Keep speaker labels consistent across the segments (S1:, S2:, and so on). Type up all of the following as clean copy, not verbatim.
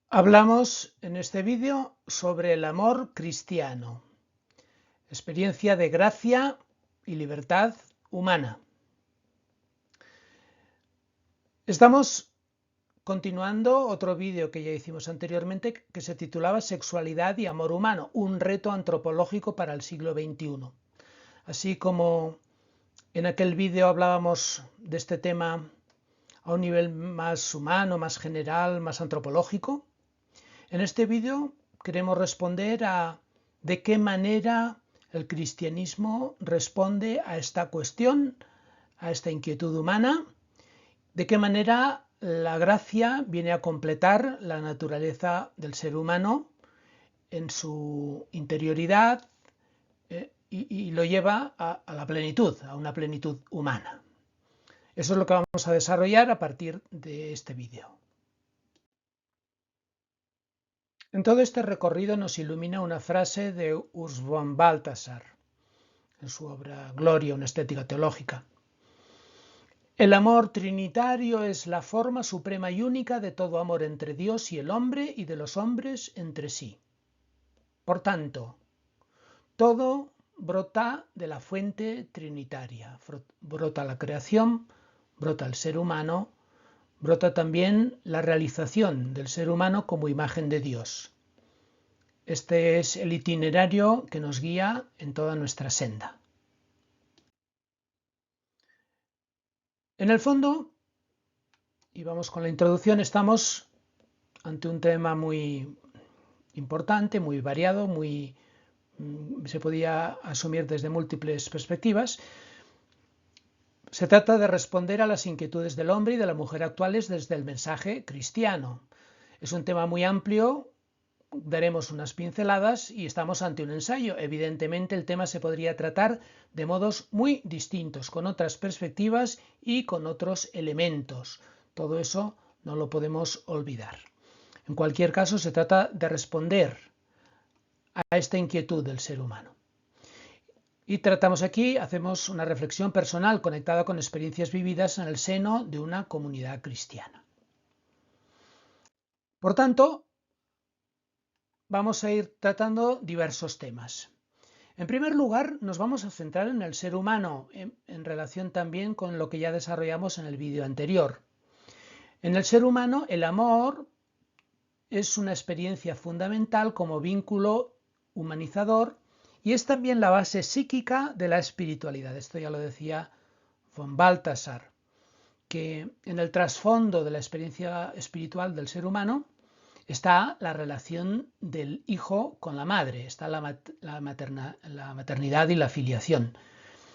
S1: Hablamos en este vídeo sobre el amor cristiano, experiencia de gracia y libertad humana. Estamos continuando otro vídeo que ya hicimos anteriormente que se titulaba Sexualidad y amor humano, un reto antropológico para el siglo XXI. Así como en aquel vídeo hablábamos de este tema a un nivel más humano, más general, más antropológico, en este vídeo queremos responder a de qué manera el cristianismo responde a esta cuestión, a esta inquietud humana, de qué manera la gracia viene a completar la naturaleza del ser humano en su interioridad y lo lleva a la plenitud, a una plenitud humana. Eso es lo que vamos a desarrollar a partir de este vídeo. En todo este recorrido nos ilumina una frase de Urs von Balthasar, en su obra Gloria, una estética teológica. El amor trinitario es la forma suprema y única de todo amor entre Dios y el hombre y de los hombres entre sí. Por tanto, todo brota de la fuente trinitaria. Brota la creación, brota el ser humano, brota también la realización del ser humano como imagen de Dios. Este es el itinerario que nos guía en toda nuestra senda. En el fondo, y vamos con la introducción, estamos ante un tema muy importante, muy variado, se podía asumir desde múltiples perspectivas. Se trata de responder a las inquietudes del hombre y de la mujer actuales desde el mensaje cristiano. Es un tema muy amplio, daremos unas pinceladas y estamos ante un ensayo. Evidentemente el tema se podría tratar de modos muy distintos, con otras perspectivas y con otros elementos. Todo eso no lo podemos olvidar. En cualquier caso, se trata de responder a esta inquietud del ser humano. Y tratamos aquí, hacemos una reflexión personal conectada con experiencias vividas en el seno de una comunidad cristiana. Por tanto, vamos a ir tratando diversos temas. En primer lugar, nos vamos a centrar en el ser humano, en relación también con lo que ya desarrollamos en el vídeo anterior. En el ser humano, el amor es una experiencia fundamental como vínculo humanizador y es también la base psíquica de la espiritualidad. Esto ya lo decía von Balthasar, que en el trasfondo de la experiencia espiritual del ser humano está la relación del hijo con la madre, está la maternidad y la filiación.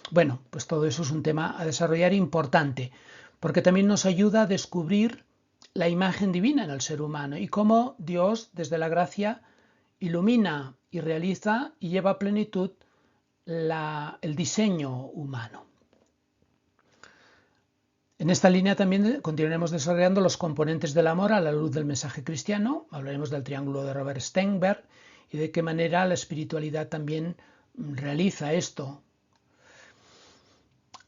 S1: Bueno, pues todo eso es un tema a desarrollar importante, porque también nos ayuda a descubrir la imagen divina en el ser humano y cómo Dios, desde la gracia, ilumina y realiza y lleva a plenitud el diseño humano. En esta línea también continuaremos desarrollando los componentes del amor a la luz del mensaje cristiano. Hablaremos del triángulo de Robert Sternberg y de qué manera la espiritualidad también realiza esto.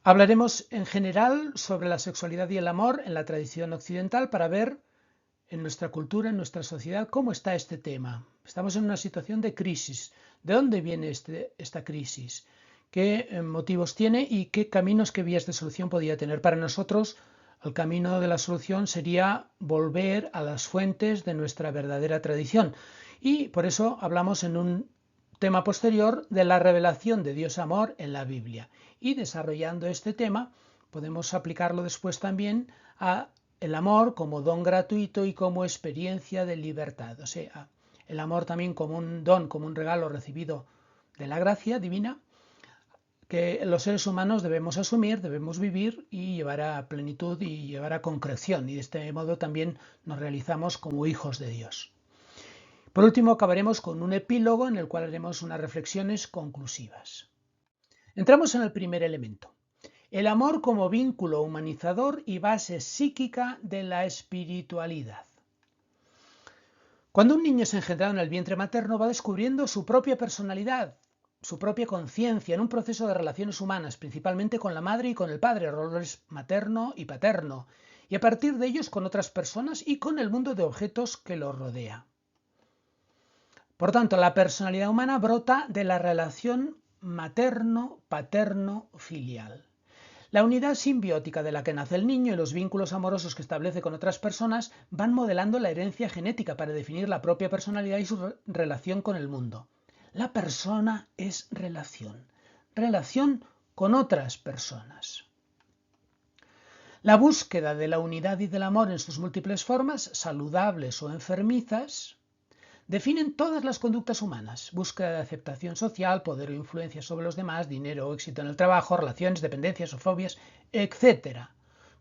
S1: Hablaremos en general sobre la sexualidad y el amor en la tradición occidental para ver en nuestra cultura, en nuestra sociedad, cómo está este tema. Estamos en una situación de crisis. ¿De dónde viene esta crisis? ¿Qué motivos tiene y qué caminos, qué vías de solución podría tener? Para nosotros, el camino de la solución sería volver a las fuentes de nuestra verdadera tradición. Y por eso hablamos en un tema posterior de la revelación de Dios amor en la Biblia. Y desarrollando este tema, podemos aplicarlo después también a el amor como don gratuito y como experiencia de libertad. O sea, el amor también como un don, como un regalo recibido de la gracia divina, que los seres humanos debemos asumir, debemos vivir y llevar a plenitud y llevar a concreción. Y de este modo también nos realizamos como hijos de Dios. Por último, acabaremos con un epílogo en el cual haremos unas reflexiones conclusivas. Entramos en el primer elemento. El amor como vínculo humanizador y base psíquica de la espiritualidad. Cuando un niño es engendrado en el vientre materno va descubriendo su propia personalidad, su propia conciencia en un proceso de relaciones humanas, principalmente con la madre y con el padre, roles materno y paterno, y a partir de ellos con otras personas y con el mundo de objetos que los rodea. Por tanto, la personalidad humana brota de la relación materno-paterno-filial. La unidad simbiótica de la que nace el niño y los vínculos amorosos que establece con otras personas van modelando la herencia genética para definir la propia personalidad y su relación con el mundo. La persona es relación, relación con otras personas. La búsqueda de la unidad y del amor en sus múltiples formas, saludables o enfermizas, definen todas las conductas humanas: búsqueda de aceptación social, poder o influencia sobre los demás, dinero o éxito en el trabajo, relaciones, dependencias o fobias, etc.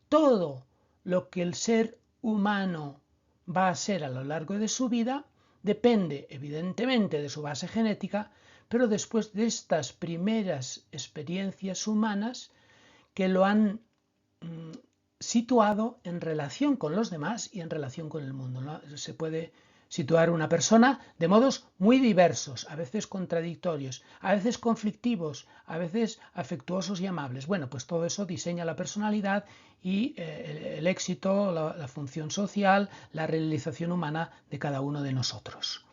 S1: Todo lo que el ser humano va a ser a lo largo de su vida depende evidentemente de su base genética, pero después de estas primeras experiencias humanas que lo han situado en relación con los demás y en relación con el mundo, ¿no? Se puede situar una persona de modos muy diversos, a veces contradictorios, a veces conflictivos, a veces afectuosos y amables. Bueno, pues todo eso diseña la personalidad y el éxito, la función social, la realización humana de cada uno de nosotros.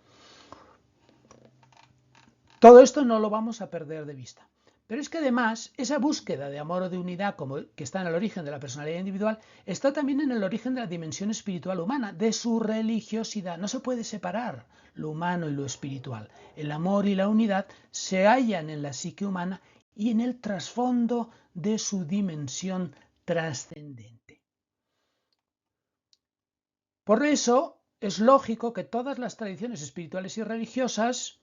S1: Todo esto no lo vamos a perder de vista. Pero es que además esa búsqueda de amor o de unidad que está en el origen de la personalidad individual está también en el origen de la dimensión espiritual humana, de su religiosidad. No se puede separar lo humano y lo espiritual. El amor y la unidad se hallan en la psique humana y en el trasfondo de su dimensión trascendente. Por eso es lógico que todas las tradiciones espirituales y religiosas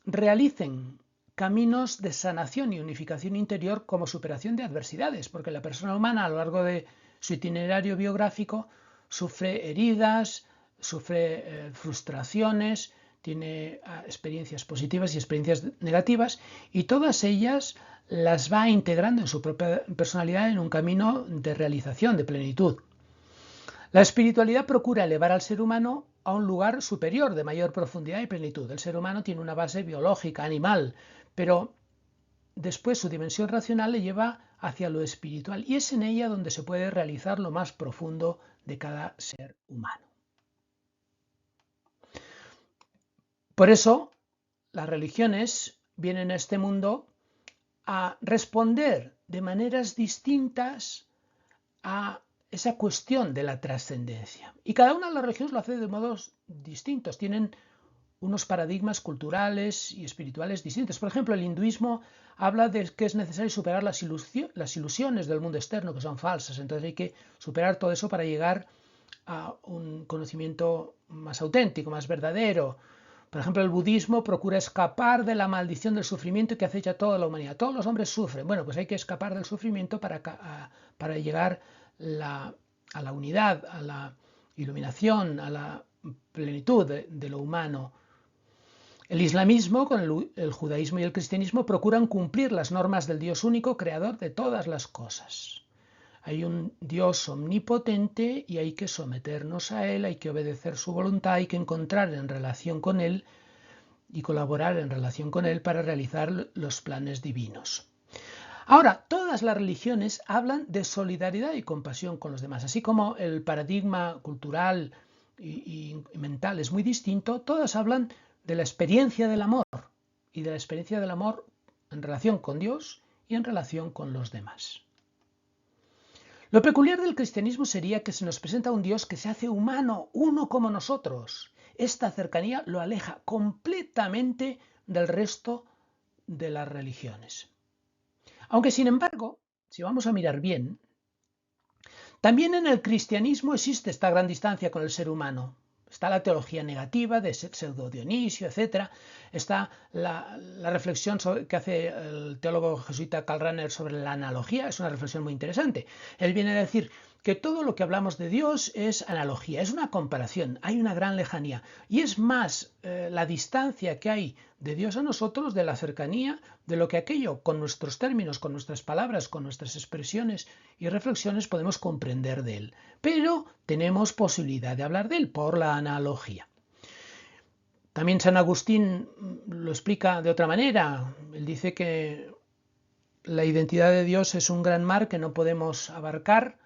S1: realicen caminos de sanación y unificación interior como superación de adversidades, porque la persona humana a lo largo de su itinerario biográfico sufre heridas, sufre frustraciones, tiene experiencias positivas y experiencias negativas, y todas ellas las va integrando en su propia personalidad en un camino de realización, de plenitud. La espiritualidad procura elevar al ser humano a un lugar superior, de mayor profundidad y plenitud. El ser humano tiene una base biológica, animal, pero después su dimensión racional le lleva hacia lo espiritual y es en ella donde se puede realizar lo más profundo de cada ser humano. Por eso, las religiones vienen a este mundo a responder de maneras distintas a esa cuestión de la trascendencia. Y cada una de las religiones lo hace de modos distintos, tienen unos paradigmas culturales y espirituales distintos. Por ejemplo, el hinduismo habla de que es necesario superar las ilusiones del mundo externo, que son falsas. Entonces hay que superar todo eso para llegar a un conocimiento más auténtico, más verdadero. Por ejemplo, el budismo procura escapar de la maldición del sufrimiento que acecha a toda la humanidad. Todos los hombres sufren. Bueno, pues hay que escapar del sufrimiento para llegar a la unidad, a la iluminación, a la plenitud de lo humano. El islamismo, con el judaísmo y el cristianismo, procuran cumplir las normas del Dios único, creador de todas las cosas. Hay un Dios omnipotente y hay que someternos a Él, hay que obedecer su voluntad, hay que encontrar en relación con Él y colaborar en relación con Él para realizar los planes divinos. Ahora, todas las religiones hablan de solidaridad y compasión con los demás, así como el paradigma cultural y mental es muy distinto, todas hablan de la experiencia del amor y de la experiencia del amor en relación con Dios y en relación con los demás. Lo peculiar del cristianismo sería que se nos presenta un Dios que se hace humano, uno como nosotros. Esta cercanía lo aleja completamente del resto de las religiones. Aunque, sin embargo, si vamos a mirar bien, también en el cristianismo existe esta gran distancia con el ser humano. Está la teología negativa de Pseudo Dionisio, etc. Está la reflexión que hace el teólogo jesuita Karl Rahner sobre la analogía. Es una reflexión muy interesante. Él viene a decir que todo lo que hablamos de Dios es analogía, es una comparación, hay una gran lejanía. Y es más la distancia que hay de Dios a nosotros, de la cercanía, de lo que aquello, con nuestros términos, con nuestras palabras, con nuestras expresiones y reflexiones podemos comprender de Él. Pero tenemos posibilidad de hablar de Él por la analogía. También San Agustín lo explica de otra manera. Él dice que la identidad de Dios es un gran mar que no podemos abarcar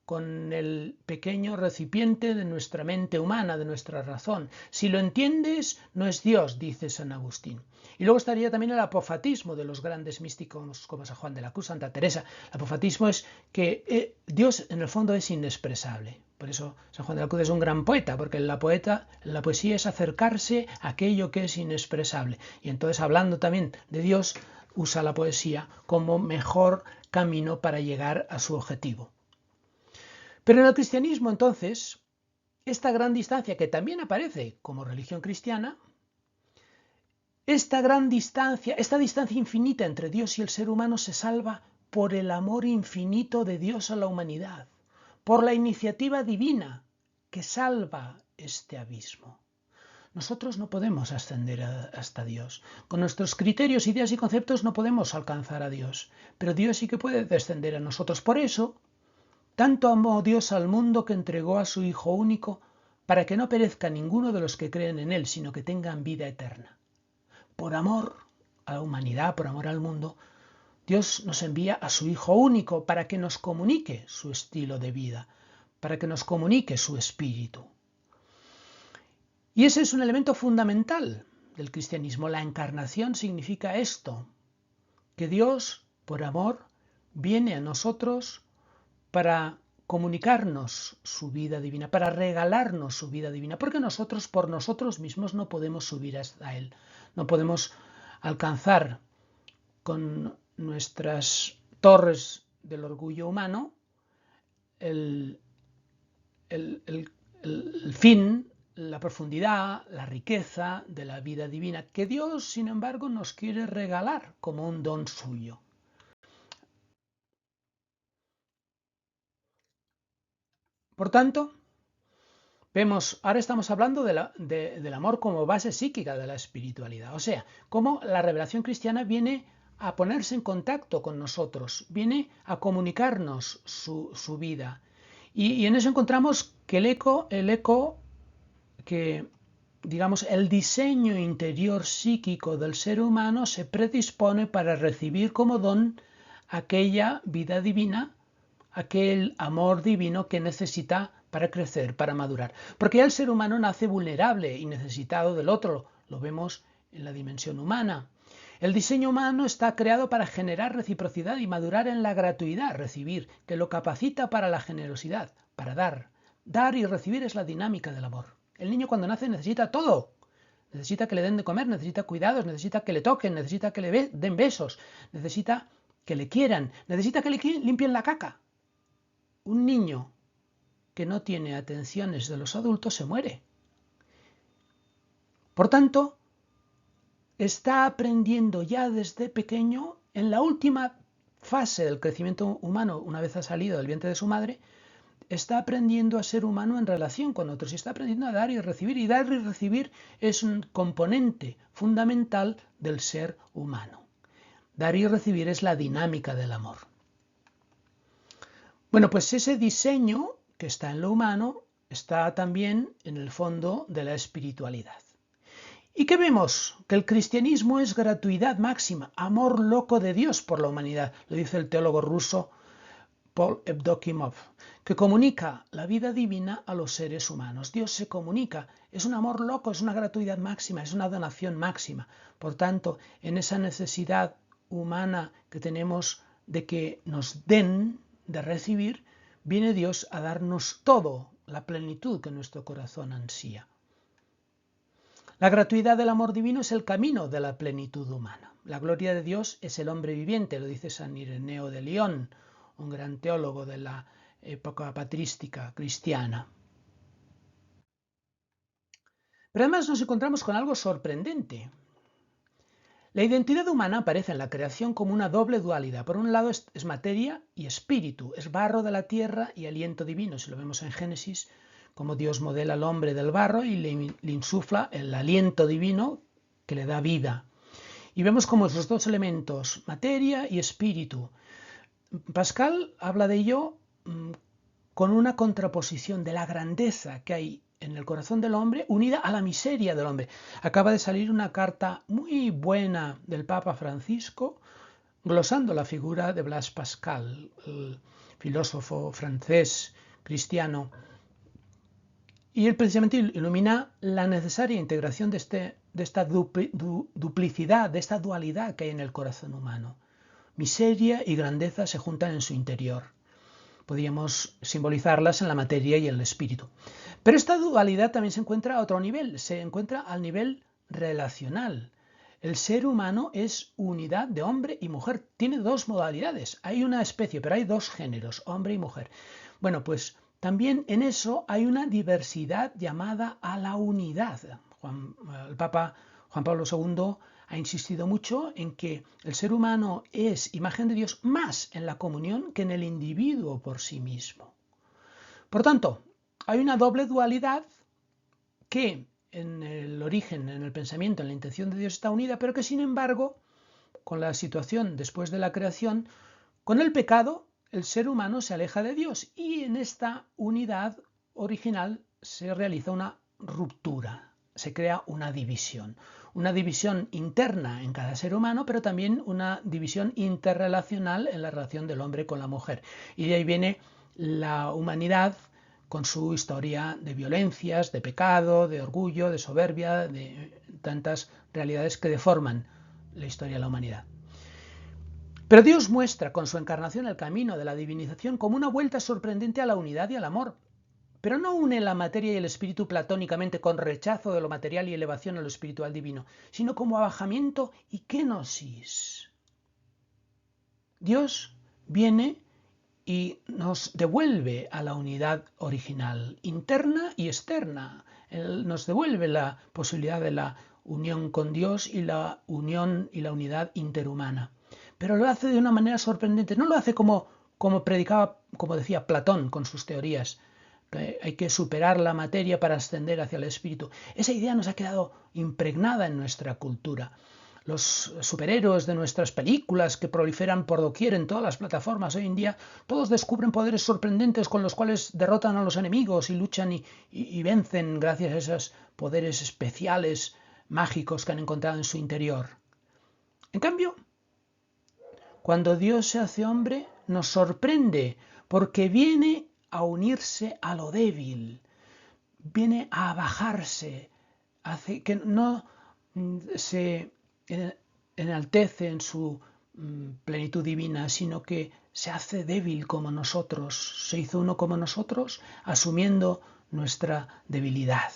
S1: con el pequeño recipiente de nuestra mente humana, de nuestra razón. Si lo entiendes, no es Dios, dice San Agustín. Y luego estaría también el apofatismo de los grandes místicos como San Juan de la Cruz, Santa Teresa. El apofatismo es que Dios en el fondo es inexpresable. Por eso San Juan de la Cruz es un gran poeta, porque la poesía es acercarse a aquello que es inexpresable. Y entonces, hablando también de Dios, usa la poesía como mejor camino para llegar a su objetivo. Pero en el cristianismo, entonces, esta gran distancia que también aparece como religión cristiana, esta distancia infinita entre Dios y el ser humano se salva por el amor infinito de Dios a la humanidad, por la iniciativa divina que salva este abismo. Nosotros no podemos ascender hasta Dios. Con nuestros criterios, ideas y conceptos no podemos alcanzar a Dios, pero Dios sí que puede descender a nosotros. Por eso, tanto amó Dios al mundo que entregó a su Hijo único para que no perezca ninguno de los que creen en Él, sino que tengan vida eterna. Por amor a la humanidad, por amor al mundo, Dios nos envía a su Hijo único para que nos comunique su estilo de vida, para que nos comunique su espíritu. Y ese es un elemento fundamental del cristianismo. La encarnación significa esto, que Dios, por amor, viene a nosotros para comunicarnos su vida divina, para regalarnos su vida divina, porque nosotros por nosotros mismos no podemos subir hasta Él, no podemos alcanzar con nuestras torres del orgullo humano el fin, la profundidad, la riqueza de la vida divina, que Dios, sin embargo, nos quiere regalar como un don suyo. Por tanto, ahora estamos hablando del amor como base psíquica de la espiritualidad, o sea, cómo la revelación cristiana viene a ponerse en contacto con nosotros, viene a comunicarnos su vida. Y en eso encontramos que el eco que, digamos, el diseño interior psíquico del ser humano se predispone para recibir como don aquella vida divina, aquel amor divino que necesita para crecer, para madurar. Porque ya el ser humano nace vulnerable y necesitado del otro, lo vemos en la dimensión humana. El diseño humano está creado para generar reciprocidad y madurar en la gratuidad, recibir, que lo capacita para la generosidad, para dar. Dar y recibir es la dinámica del amor. El niño cuando nace necesita todo. Necesita que le den de comer, necesita cuidados, necesita que le toquen, necesita que le den besos, necesita que le quieran, necesita que le limpien la caca. Un niño que no tiene atenciones de los adultos se muere. Por tanto, está aprendiendo ya desde pequeño, en la última fase del crecimiento humano, una vez ha salido del vientre de su madre, está aprendiendo a ser humano en relación con otros y está aprendiendo a dar y recibir. Y dar y recibir es un componente fundamental del ser humano. Dar y recibir es la dinámica del amor. Bueno, pues ese diseño que está en lo humano está también en el fondo de la espiritualidad. ¿Y qué vemos? Que el cristianismo es gratuidad máxima, amor loco de Dios por la humanidad, lo dice el teólogo ruso Paul Evdokimov, que comunica la vida divina a los seres humanos. Dios se comunica, es un amor loco, es una gratuidad máxima, es una donación máxima. Por tanto, en esa necesidad humana que tenemos de que nos den, de recibir, viene Dios a darnos todo, la plenitud que nuestro corazón ansía. La gratuidad del amor divino es el camino de la plenitud humana. La gloria de Dios es el hombre viviente, lo dice San Ireneo de León, un gran teólogo de la época patrística cristiana. Pero además nos encontramos con algo sorprendente. La identidad humana aparece en la creación como una doble dualidad. Por un lado es materia y espíritu, es barro de la tierra y aliento divino. Si lo vemos en Génesis, como Dios modela al hombre del barro y le insufla el aliento divino que le da vida. Y vemos como esos dos elementos, materia y espíritu. Pascal habla de ello con una contraposición de la grandeza que hay en el corazón del hombre unida a la miseria del hombre. Acaba de salir una carta muy buena del Papa Francisco glosando la figura de Blaise Pascal, el filósofo francés cristiano, y él precisamente ilumina la necesaria integración de esta duplicidad, de esta dualidad que hay en el corazón humano. Miseria y grandeza se juntan en su interior. Podríamos simbolizarlas en la materia y en el espíritu. Pero esta dualidad también se encuentra a otro nivel, se encuentra al nivel relacional. El ser humano es unidad de hombre y mujer. Tiene dos modalidades. Hay una especie, pero hay dos géneros, hombre y mujer. Bueno, pues también en eso hay una diversidad llamada a la unidad. El Papa Juan Pablo II ha insistido mucho en que el ser humano es imagen de Dios más en la comunión que en el individuo por sí mismo. Por tanto, hay una doble dualidad que en el origen, en el pensamiento, en la intención de Dios está unida, pero que sin embargo, con la situación después de la creación, con el pecado, el ser humano se aleja de Dios y en esta unidad original se realiza una ruptura, se crea una división interna en cada ser humano, pero también una división interrelacional en la relación del hombre con la mujer. Y de ahí viene la humanidad con su historia de violencias, de pecado, de orgullo, de soberbia, de tantas realidades que deforman la historia de la humanidad. Pero Dios muestra con su encarnación el camino de la divinización como una vuelta sorprendente a la unidad y al amor. Pero no une la materia y el espíritu platónicamente con rechazo de lo material y elevación a lo espiritual divino, sino como abajamiento y kenosis. Dios viene y nos devuelve a la unidad original, interna y externa. Él nos devuelve la posibilidad de la unión con Dios y la unión y la unidad interhumana. Pero lo hace de una manera sorprendente. No lo hace como predicaba, como decía Platón con sus teorías. Hay que superar la materia para ascender hacia el espíritu. Esa idea nos ha quedado impregnada en nuestra cultura. Los superhéroes de nuestras películas que proliferan por doquier en todas las plataformas hoy en día, todos descubren poderes sorprendentes con los cuales derrotan a los enemigos y luchan y vencen gracias a esos poderes especiales, mágicos que han encontrado en su interior. En cambio, cuando Dios se hace hombre, nos sorprende porque viene a unirse a lo débil, viene a bajarse, hace que no se enaltece en su plenitud divina, sino que se hace débil como nosotros, se hizo uno como nosotros, asumiendo nuestra debilidad.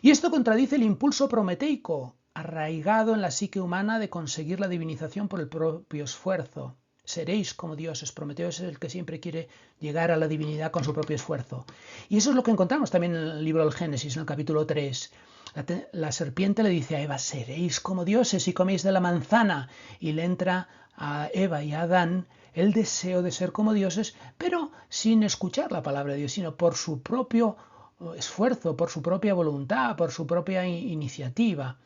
S1: Y esto contradice el impulso prometeico, arraigado en la psique humana de conseguir la divinización por el propio esfuerzo. Seréis como dioses. Prometeo es el que siempre quiere llegar a la divinidad con su propio esfuerzo. Y eso es lo que encontramos también en el libro del Génesis, en el capítulo 3. La serpiente le dice a Eva, seréis como dioses si coméis de la manzana. Y le entra a Eva y a Adán el deseo de ser como dioses, pero sin escuchar la palabra de Dios, sino por su propio esfuerzo, por su propia voluntad, por su propia iniciativa.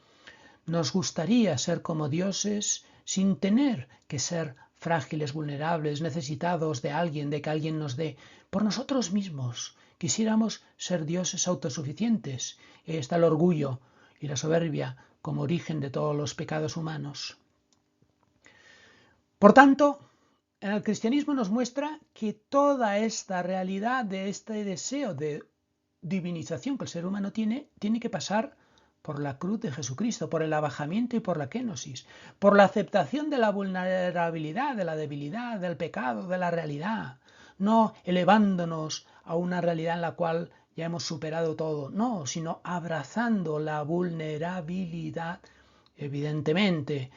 S1: Nos gustaría ser como dioses sin tener que ser frágiles, vulnerables, necesitados de alguien, de que alguien nos dé. Por nosotros mismos quisiéramos ser dioses autosuficientes. Y ahí está el orgullo y la soberbia como origen de todos los pecados humanos. Por tanto, en el cristianismo nos muestra que toda esta realidad de este deseo de divinización que el ser humano tiene que pasar por la cruz de Jesucristo, por el abajamiento y por la kenosis, por la aceptación de la vulnerabilidad, de la debilidad, del pecado, de la realidad, no elevándonos a una realidad en la cual ya hemos superado todo, no, sino abrazando la vulnerabilidad, evidentemente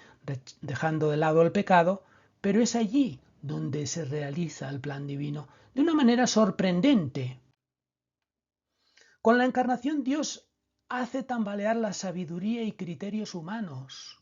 S1: dejando de lado el pecado, pero es allí donde se realiza el plan divino de una manera sorprendente. Con la encarnación Dios hace tambalear la sabiduría y criterios humanos.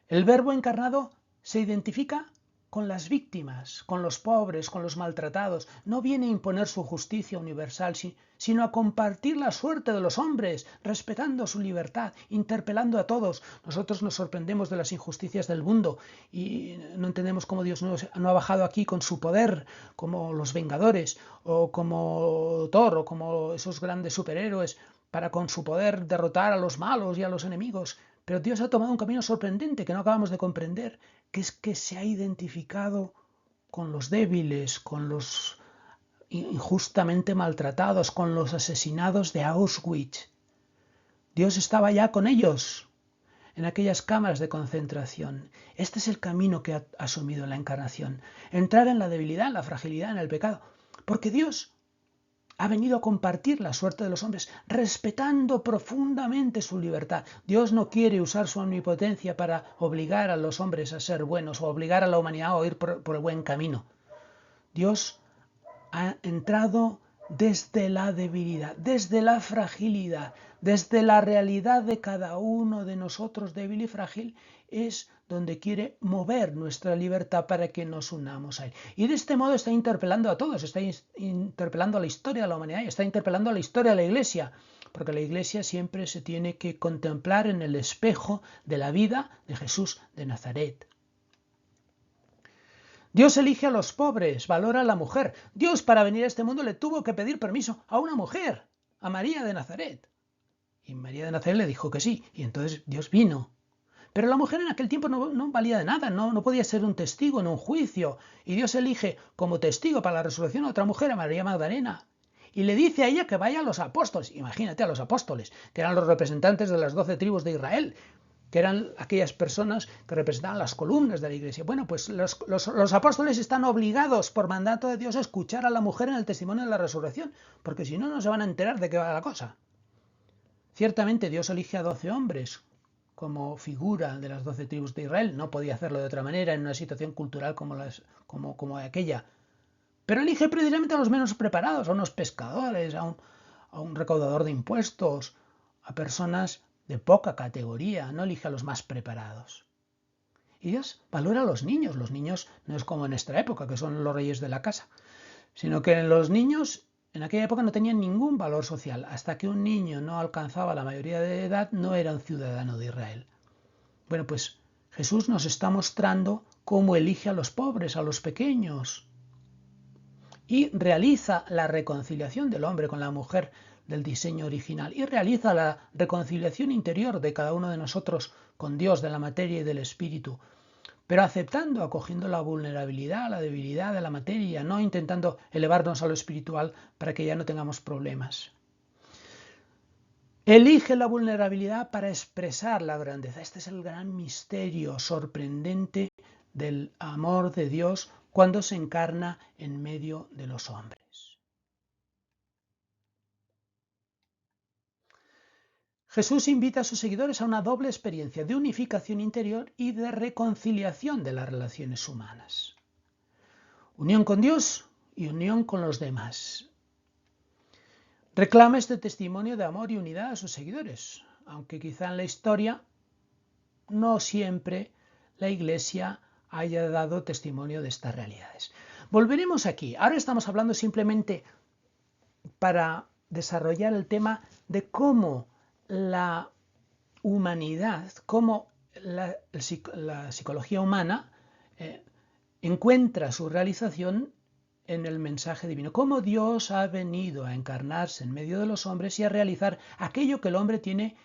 S1: El Verbo encarnado se identifica con las víctimas, con los pobres, con los maltratados. No viene a imponer su justicia universal, sino a compartir la suerte de los hombres, respetando su libertad, interpelando a todos. Nosotros nos sorprendemos de las injusticias del mundo y no entendemos cómo Dios no ha bajado aquí con su poder, como los Vengadores, o como Thor, o como esos grandes superhéroes, para con su poder derrotar a los malos y a los enemigos. Pero Dios ha tomado un camino sorprendente que no acabamos de comprender, que es que se ha identificado con los débiles, con los injustamente maltratados, con los asesinados de Auschwitz. Dios estaba ya con ellos en aquellas cámaras de concentración. Este es el camino que ha asumido la encarnación. Entrar en la debilidad, en la fragilidad, en el pecado. Porque Dios ha venido a compartir la suerte de los hombres, respetando profundamente su libertad. Dios no quiere usar su omnipotencia para obligar a los hombres a ser buenos o obligar a la humanidad a ir por el buen camino. Dios ha entrado desde la debilidad, desde la fragilidad, desde la realidad de cada uno de nosotros débil y frágil, es donde quiere mover nuestra libertad para que nos unamos a Él. Y de este modo está interpelando a todos, está interpelando a la historia de la humanidad y está interpelando a la historia de la Iglesia, porque la Iglesia siempre se tiene que contemplar en el espejo de la vida de Jesús de Nazaret. Dios elige a los pobres, valora a la mujer. Dios, para venir a este mundo, le tuvo que pedir permiso a una mujer, a María de Nazaret. Y María de Nazaret le dijo que sí, y entonces Dios vino. Pero la mujer en aquel tiempo no valía de nada, no podía ser un testigo en un juicio. Y Dios elige como testigo para la resurrección a otra mujer, a María Magdalena. Y le dice a ella que vaya a los apóstoles. Imagínate a los apóstoles, que eran los representantes de las 12 tribus de Israel, que eran aquellas personas que representaban las columnas de la iglesia. Bueno, pues los apóstoles están obligados por mandato de Dios a escuchar a la mujer en el testimonio de la resurrección, porque si no, no se van a enterar de qué va la cosa. Ciertamente Dios elige a 12 hombres como figura de las 12 tribus de Israel, no podía hacerlo de otra manera en una situación cultural como aquella, pero elige precisamente a los menos preparados, a unos pescadores, a un recaudador de impuestos, a personas de poca categoría, no elige a los más preparados. Y Dios valora a los niños no es como en nuestra época, que son los reyes de la casa, sino que los niños en aquella época no tenían ningún valor social. Hasta que un niño no alcanzaba la mayoría de edad, no era un ciudadano de Israel. Bueno, pues Jesús nos está mostrando cómo elige a los pobres, a los pequeños, y realiza la reconciliación del hombre con la mujer del diseño original, y realiza la reconciliación interior de cada uno de nosotros con Dios, de la materia y del espíritu, pero aceptando, acogiendo la vulnerabilidad, la debilidad de la materia, no intentando elevarnos a lo espiritual para que ya no tengamos problemas. Elige la vulnerabilidad para expresar la grandeza. Este es el gran misterio sorprendente del amor de Dios cuando se encarna en medio de los hombres. Jesús invita a sus seguidores a una doble experiencia de unificación interior y de reconciliación de las relaciones humanas. Unión con Dios y unión con los demás. Reclama este testimonio de amor y unidad a sus seguidores, aunque quizá en la historia no siempre la Iglesia haya dado testimonio de estas realidades. Volveremos aquí. Ahora estamos hablando simplemente para desarrollar el tema de cómo la humanidad, cómo la psicología humana encuentra su realización en el mensaje divino, cómo Dios ha venido a encarnarse en medio de los hombres y a realizar aquello que el hombre tiene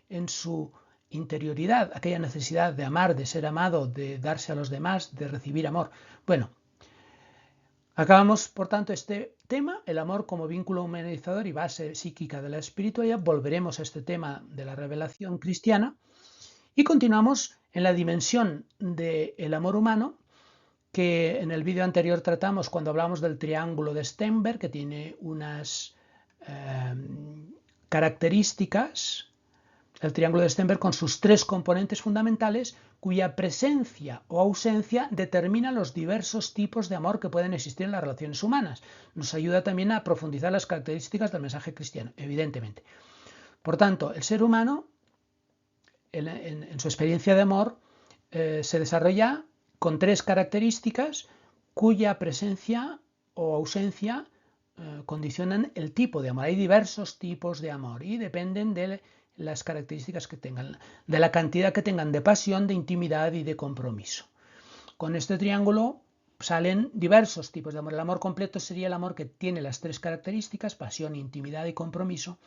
S1: en su interioridad, aquella necesidad de amar, de ser amado, de darse a los demás, de recibir amor. Bueno, acabamos, por tanto, este tema, el amor como vínculo humanizador y base psíquica de la espiritualidad. Volveremos a este tema de la revelación cristiana y continuamos en la dimensión del amor humano, que en el vídeo anterior tratamos cuando hablamos del triángulo de Stenberg, que tiene unas características, el triángulo de Stenberg con sus 3 componentes fundamentales, cuya presencia o ausencia determina los diversos tipos de amor que pueden existir en las relaciones humanas. Nos ayuda también a profundizar las características del mensaje cristiano, evidentemente. Por tanto, el ser humano, en su experiencia de amor, se desarrolla con 3 características cuya presencia o ausencia condicionan el tipo de amor. Hay diversos tipos de amor y dependen de las características que tengan, de la cantidad que tengan de pasión, de intimidad y de compromiso. Con este triángulo salen diversos tipos de amor. El amor completo sería el amor que tiene las 3 características, pasión, intimidad y compromiso.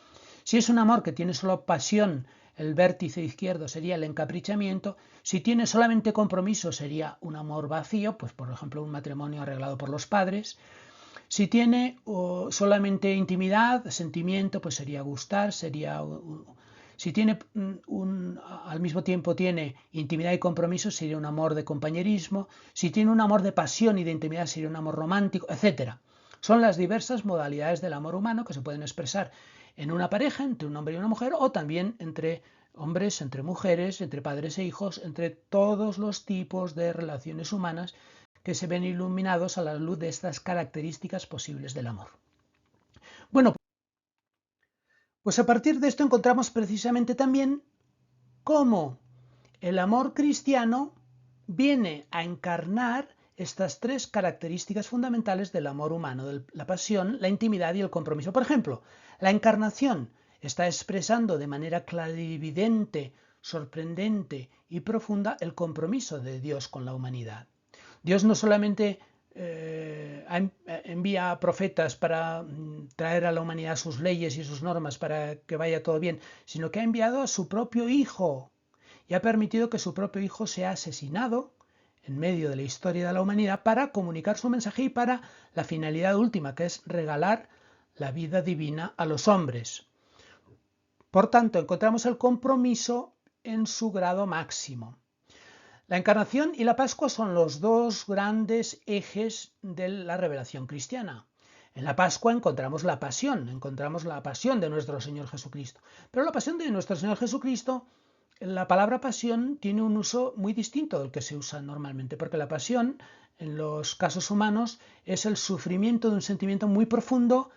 S1: Si es un amor que tiene solo pasión, el vértice izquierdo sería el encaprichamiento. Si tiene solamente compromiso, sería un amor vacío, pues por ejemplo un matrimonio arreglado por los padres. Si tiene solamente intimidad, sentimiento, pues sería gustar, sería... Si tiene al mismo tiempo tiene intimidad y compromiso, sería un amor de compañerismo. Si tiene un amor de pasión y de intimidad, sería un amor romántico, etc. Son las diversas modalidades del amor humano que se pueden expresar en una pareja, entre un hombre y una mujer, o también entre hombres, entre mujeres, entre padres e hijos, entre todos los tipos de relaciones humanas que se ven iluminados a la luz de estas características posibles del amor. Bueno, pues a partir de esto encontramos precisamente también cómo el amor cristiano viene a encarnar estas tres características fundamentales del amor humano, la pasión, la intimidad y el compromiso. Por ejemplo, la encarnación está expresando de manera clarividente, sorprendente y profunda el compromiso de Dios con la humanidad. Dios no solamente envía profetas para traer a la humanidad sus leyes y sus normas para que vaya todo bien, sino que ha enviado a su propio Hijo y ha permitido que su propio Hijo sea asesinado en medio de la historia de la humanidad para comunicar su mensaje y para la finalidad última, que es regalar la vida divina a los hombres. Por tanto, encontramos el compromiso en su grado máximo. La encarnación y la Pascua son los dos grandes ejes de la revelación cristiana. En la Pascua encontramos la pasión de nuestro Señor Jesucristo. Pero la pasión de nuestro Señor Jesucristo, la palabra pasión tiene un uso muy distinto del que se usa normalmente, porque la pasión, en los casos humanos, es el sufrimiento de un sentimiento muy profundo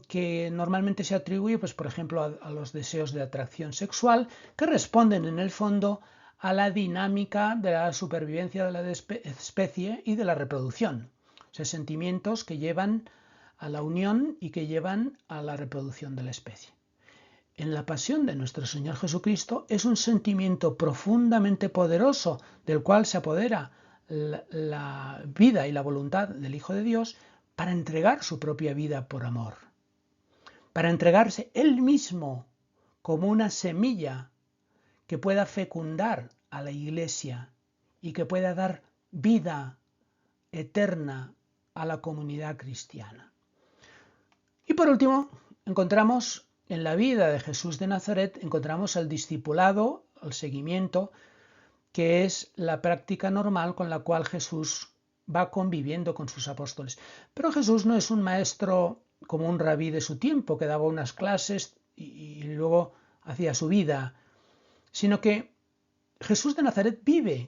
S1: que normalmente se atribuye, pues, por ejemplo, a los deseos de atracción sexual, que responden en el fondo a la dinámica de la supervivencia de la especie y de la reproducción. O sea, sentimientos que llevan a la unión y que llevan a la reproducción de la especie. En la pasión de nuestro Señor Jesucristo es un sentimiento profundamente poderoso del cual se apodera la vida y la voluntad del Hijo de Dios para entregar su propia vida por amor, para entregarse Él mismo como una semilla que pueda fecundar a la Iglesia y que pueda dar vida eterna a la comunidad cristiana. Y por último, encontramos en la vida de Jesús de Nazaret, encontramos el discipulado, el seguimiento, que es la práctica normal con la cual Jesús va conviviendo con sus apóstoles. Pero Jesús no es un maestro como un rabí de su tiempo, que daba unas clases y luego hacía su vida, sino que Jesús de Nazaret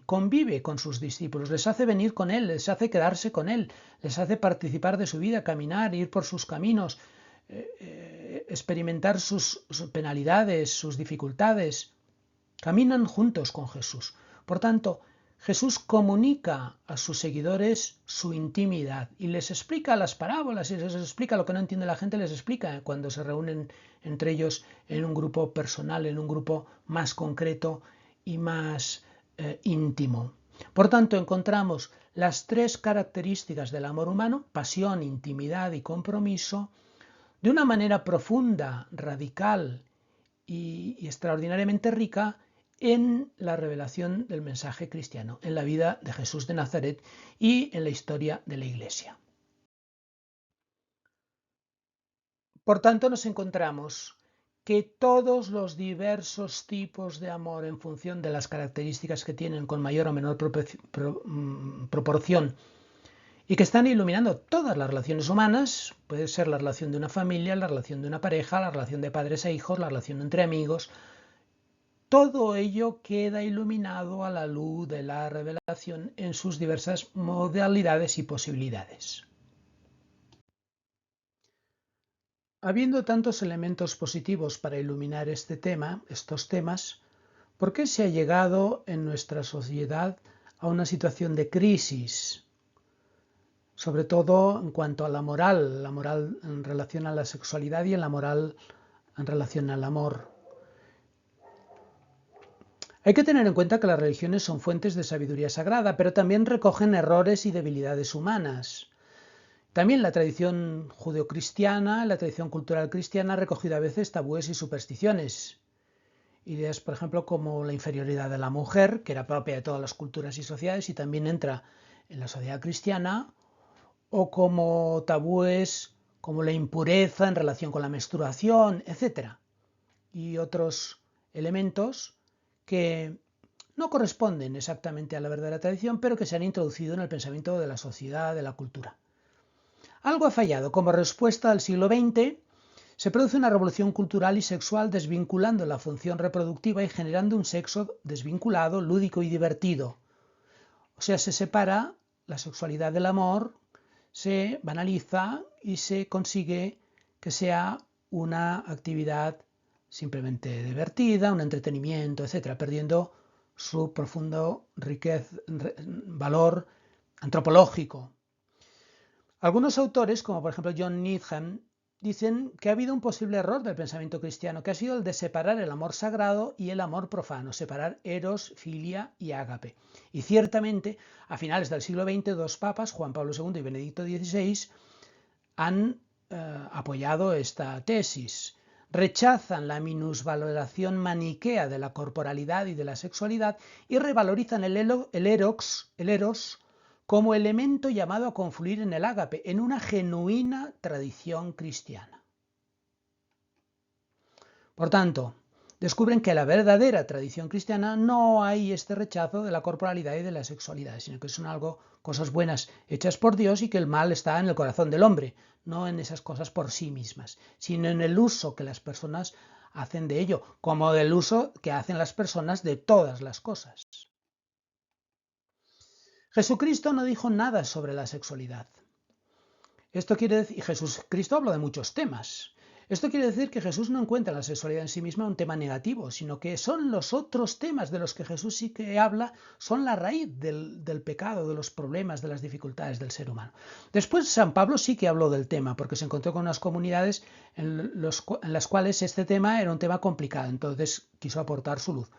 S1: convive con sus discípulos, les hace venir con Él, les hace quedarse con Él, les hace participar de su vida, caminar, ir por sus caminos, experimentar sus penalidades, sus dificultades. Caminan juntos con Jesús. Por tanto, Jesús comunica a sus seguidores su intimidad y les explica las parábolas y les explica lo que no entiende la gente, les explica cuando se reúnen entre ellos en un grupo personal, en un grupo más concreto y más íntimo. Por tanto, encontramos las tres características del amor humano, pasión, intimidad y compromiso, de una manera profunda, radical y extraordinariamente rica en la revelación del mensaje cristiano, en la vida de Jesús de Nazaret y en la historia de la Iglesia. Por tanto, nos encontramos que todos los diversos tipos de amor, en función de las características que tienen con mayor o menor proporción, y que están iluminando todas las relaciones humanas, puede ser la relación de una familia, la relación de una pareja, la relación de padres e hijos, la relación entre amigos, todo ello queda iluminado a la luz de la revelación en sus diversas modalidades y posibilidades. Habiendo tantos elementos positivos para iluminar estos temas, ¿por qué se ha llegado en nuestra sociedad a una situación de crisis? Sobre todo en cuanto a la moral en relación a la sexualidad y en la moral en relación al amor. Hay que tener en cuenta que las religiones son fuentes de sabiduría sagrada, pero también recogen errores y debilidades humanas. También la tradición judeocristiana, la tradición cultural cristiana ha recogido a veces tabúes y supersticiones. Ideas, por ejemplo, como la inferioridad de la mujer, que era propia de todas las culturas y sociedades y también entra en la sociedad cristiana, o como tabúes como la impureza en relación con la menstruación, etc. Y otros elementos que no corresponden exactamente a la verdadera tradición, pero que se han introducido en el pensamiento de la sociedad, de la cultura. Algo ha fallado. Como respuesta al siglo XX, se produce una revolución cultural y sexual desvinculando la función reproductiva y generando un sexo desvinculado, lúdico y divertido. O sea, se separa la sexualidad del amor, se banaliza y se consigue que sea una actividad simplemente divertida, un entretenimiento, etcétera, perdiendo su profundo valor antropológico. Algunos autores, como por ejemplo John Needham, dicen que ha habido un posible error del pensamiento cristiano, que ha sido el de separar el amor sagrado y el amor profano, separar eros, filia y ágape. Y ciertamente, a finales del siglo XX, dos papas, Juan Pablo II y Benedicto XVI, han apoyado esta tesis. Rechazan la minusvaloración maniquea de la corporalidad y de la sexualidad y revalorizan el eros como elemento llamado a confluir en el ágape, en una genuina tradición cristiana. Por tanto, descubren que en la verdadera tradición cristiana no hay este rechazo de la corporalidad y de la sexualidad, sino que son cosas buenas hechas por Dios y que el mal está en el corazón del hombre, no en esas cosas por sí mismas, sino en el uso que las personas hacen de ello, como del uso que hacen las personas de todas las cosas. Jesucristo no dijo nada sobre la sexualidad. Esto quiere decir, y Jesucristo habló de muchos temas. Esto quiere decir que Jesús no encuentra la sexualidad en sí misma un tema negativo, sino que son los otros temas de los que Jesús sí que habla, son la raíz del pecado, de los problemas, de las dificultades del ser humano. Después San Pablo sí que habló del tema, porque se encontró con unas comunidades en las cuales este tema era un tema complicado, entonces quiso aportar su luz.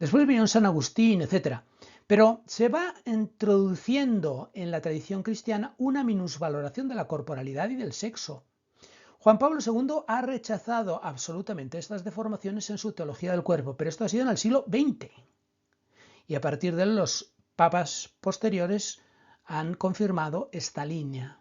S1: Después vino San Agustín, etc. Pero se va introduciendo en la tradición cristiana una minusvaloración de la corporalidad y del sexo. Juan Pablo II ha rechazado absolutamente estas deformaciones en su teología del cuerpo, pero esto ha sido en el siglo XX. Y a partir de él los papas posteriores han confirmado esta línea.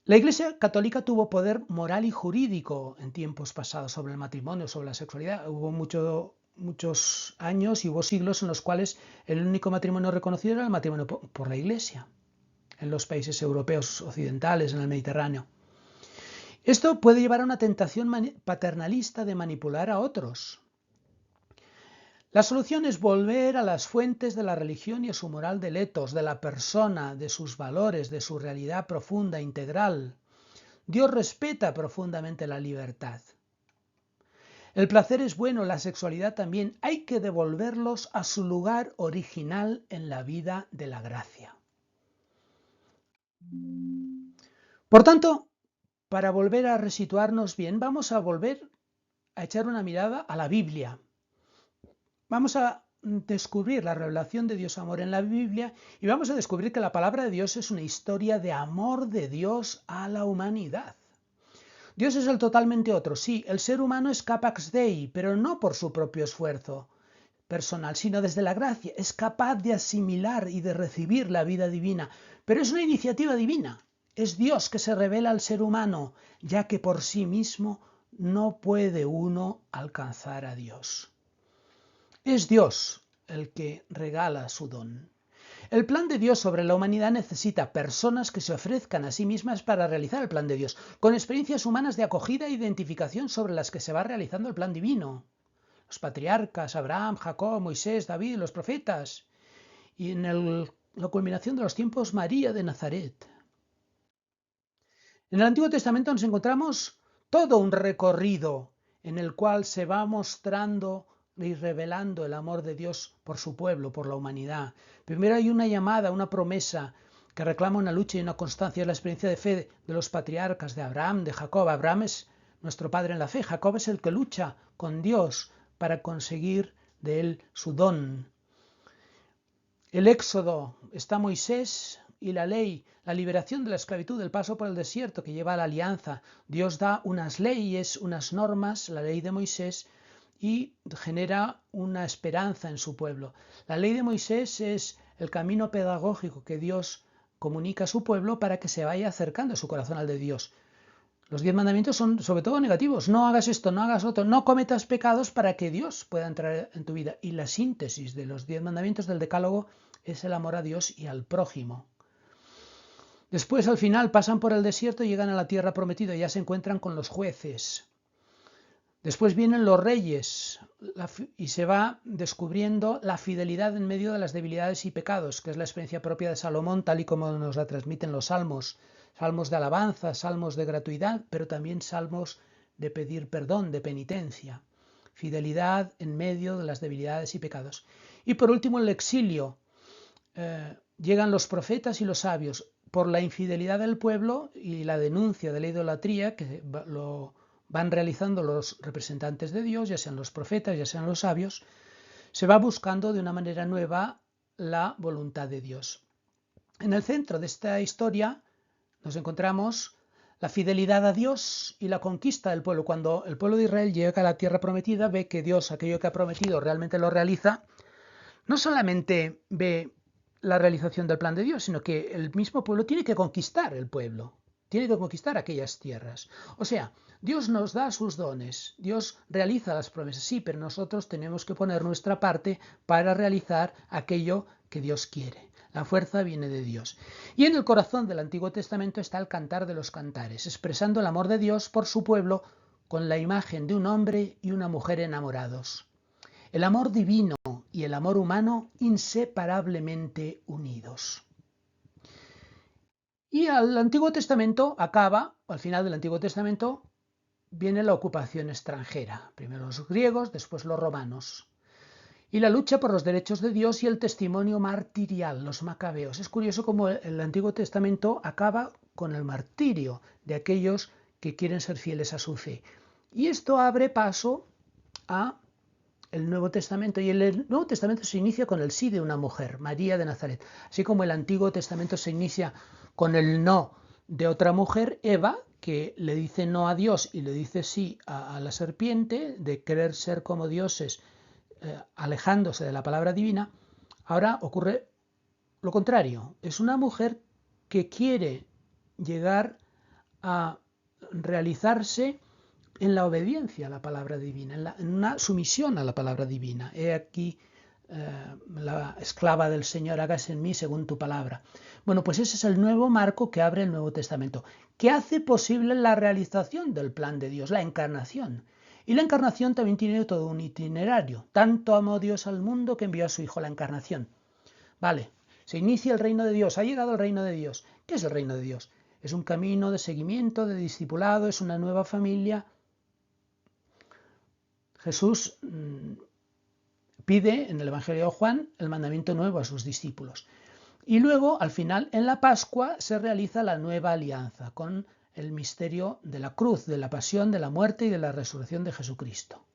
S1: La Iglesia Católica tuvo poder moral y jurídico en tiempos pasados sobre el matrimonio, sobre la sexualidad. Hubo muchos años y hubo siglos en los cuales el único matrimonio reconocido era el matrimonio por la Iglesia, en los países europeos occidentales, en el Mediterráneo. Esto puede llevar a una tentación paternalista de manipular a otros. La solución es volver a las fuentes de la religión y a su moral del ethos, de la persona, de sus valores, de su realidad profunda, integral. Dios respeta profundamente la libertad. El placer es bueno, la sexualidad también. Hay que devolverlos a su lugar original en la vida de la gracia. Por tanto, para volver a resituarnos bien, vamos a volver a echar una mirada a la Biblia. Vamos a descubrir la revelación de Dios amor en la Biblia y vamos a descubrir que la palabra de Dios es una historia de amor de Dios a la humanidad. Dios es el totalmente otro. Sí, el ser humano es capax Dei, pero no por su propio esfuerzo personal, sino desde la gracia. Es capaz de asimilar y de recibir la vida divina, pero es una iniciativa divina. Es Dios que se revela al ser humano, ya que por sí mismo no puede uno alcanzar a Dios. Es Dios el que regala su don. El plan de Dios sobre la humanidad necesita personas que se ofrezcan a sí mismas para realizar el plan de Dios, con experiencias humanas de acogida e identificación sobre las que se va realizando el plan divino. Los patriarcas, Abraham, Jacob, Moisés, David, los profetas, y en la culminación de los tiempos, María de Nazaret. En el Antiguo Testamento nos encontramos todo un recorrido en el cual se va mostrando y revelando el amor de Dios por su pueblo, por la humanidad. Primero hay una llamada, una promesa que reclama una lucha y una constancia. Es la experiencia de fe de los patriarcas, de Abraham, de Jacob. Abraham es nuestro padre en la fe. Jacob es el que lucha con Dios para conseguir de él su don. El Éxodo está Moisés y la ley, la liberación de la esclavitud, el paso por el desierto que lleva a la alianza. Dios da unas leyes, unas normas, la ley de Moisés, y genera una esperanza en su pueblo. La ley de Moisés es el camino pedagógico que Dios comunica a su pueblo para que se vaya acercando su corazón al de Dios. Los 10 mandamientos son sobre todo negativos. No hagas esto, no hagas otro, no cometas pecados para que Dios pueda entrar en tu vida. Y la síntesis de los 10 mandamientos del Decálogo es el amor a Dios y al prójimo. Después, al final, pasan por el desierto y llegan a la tierra prometida y ya se encuentran con los jueces. Después vienen los reyes y se va descubriendo la fidelidad en medio de las debilidades y pecados, que es la experiencia propia de Salomón, tal y como nos la transmiten los salmos. Salmos de alabanza, salmos de gratuidad, pero también salmos de pedir perdón, de penitencia. Fidelidad en medio de las debilidades y pecados. Y por último, el exilio. Llegan los profetas y los sabios por la infidelidad del pueblo y la denuncia de la idolatría que lo van realizando los representantes de Dios, ya sean los profetas, ya sean los sabios. Se va buscando de una manera nueva la voluntad de Dios. En el centro de esta historia nos encontramos la fidelidad a Dios y la conquista del pueblo. Cuando el pueblo de Israel llega a la tierra prometida, ve que Dios aquello que ha prometido realmente lo realiza. No solamente ve la realización del plan de Dios, sino que el mismo pueblo tiene que conquistar el pueblo, tiene que conquistar aquellas tierras. O sea, Dios nos da sus dones, Dios realiza las promesas, sí, pero nosotros tenemos que poner nuestra parte para realizar aquello que Dios quiere. La fuerza viene de Dios. Y en el corazón del Antiguo Testamento está el Cantar de los Cantares, expresando el amor de Dios por su pueblo con la imagen de un hombre y una mujer enamorados. El amor divino y el amor humano inseparablemente unidos. Y al Antiguo Testamento al final del Antiguo Testamento, viene la ocupación extranjera. Primero los griegos, después los romanos. Y la lucha por los derechos de Dios y el testimonio martirial, los macabeos. Es curioso cómo el Antiguo Testamento acaba con el martirio de aquellos que quieren ser fieles a su fe. Y esto abre paso a el Nuevo Testamento, y el Nuevo Testamento se inicia con el sí de una mujer, María de Nazaret, así como el Antiguo Testamento se inicia con el no de otra mujer, Eva, que le dice no a Dios y le dice sí a la serpiente, de querer ser como dioses, alejándose de la palabra divina. Ahora ocurre lo contrario, es una mujer que quiere llegar a realizarse en la obediencia a la palabra divina, en una sumisión a la palabra divina. He aquí la esclava del Señor, hágase en mí según tu palabra. Bueno, pues ese es el nuevo marco que abre el Nuevo Testamento, que hace posible la realización del plan de Dios, la encarnación. Y la encarnación también tiene todo un itinerario. Tanto amó Dios al mundo que envió a su Hijo, la encarnación. Vale, se inicia el reino de Dios, ha llegado el reino de Dios. ¿Qué es el reino de Dios? Es un camino de seguimiento, de discipulado, es una nueva familia. Jesús pide en el Evangelio de Juan el mandamiento nuevo a sus discípulos. Y luego, al final, en la Pascua se realiza la nueva alianza con el misterio de la cruz, de la pasión, de la muerte y de la resurrección de Jesucristo.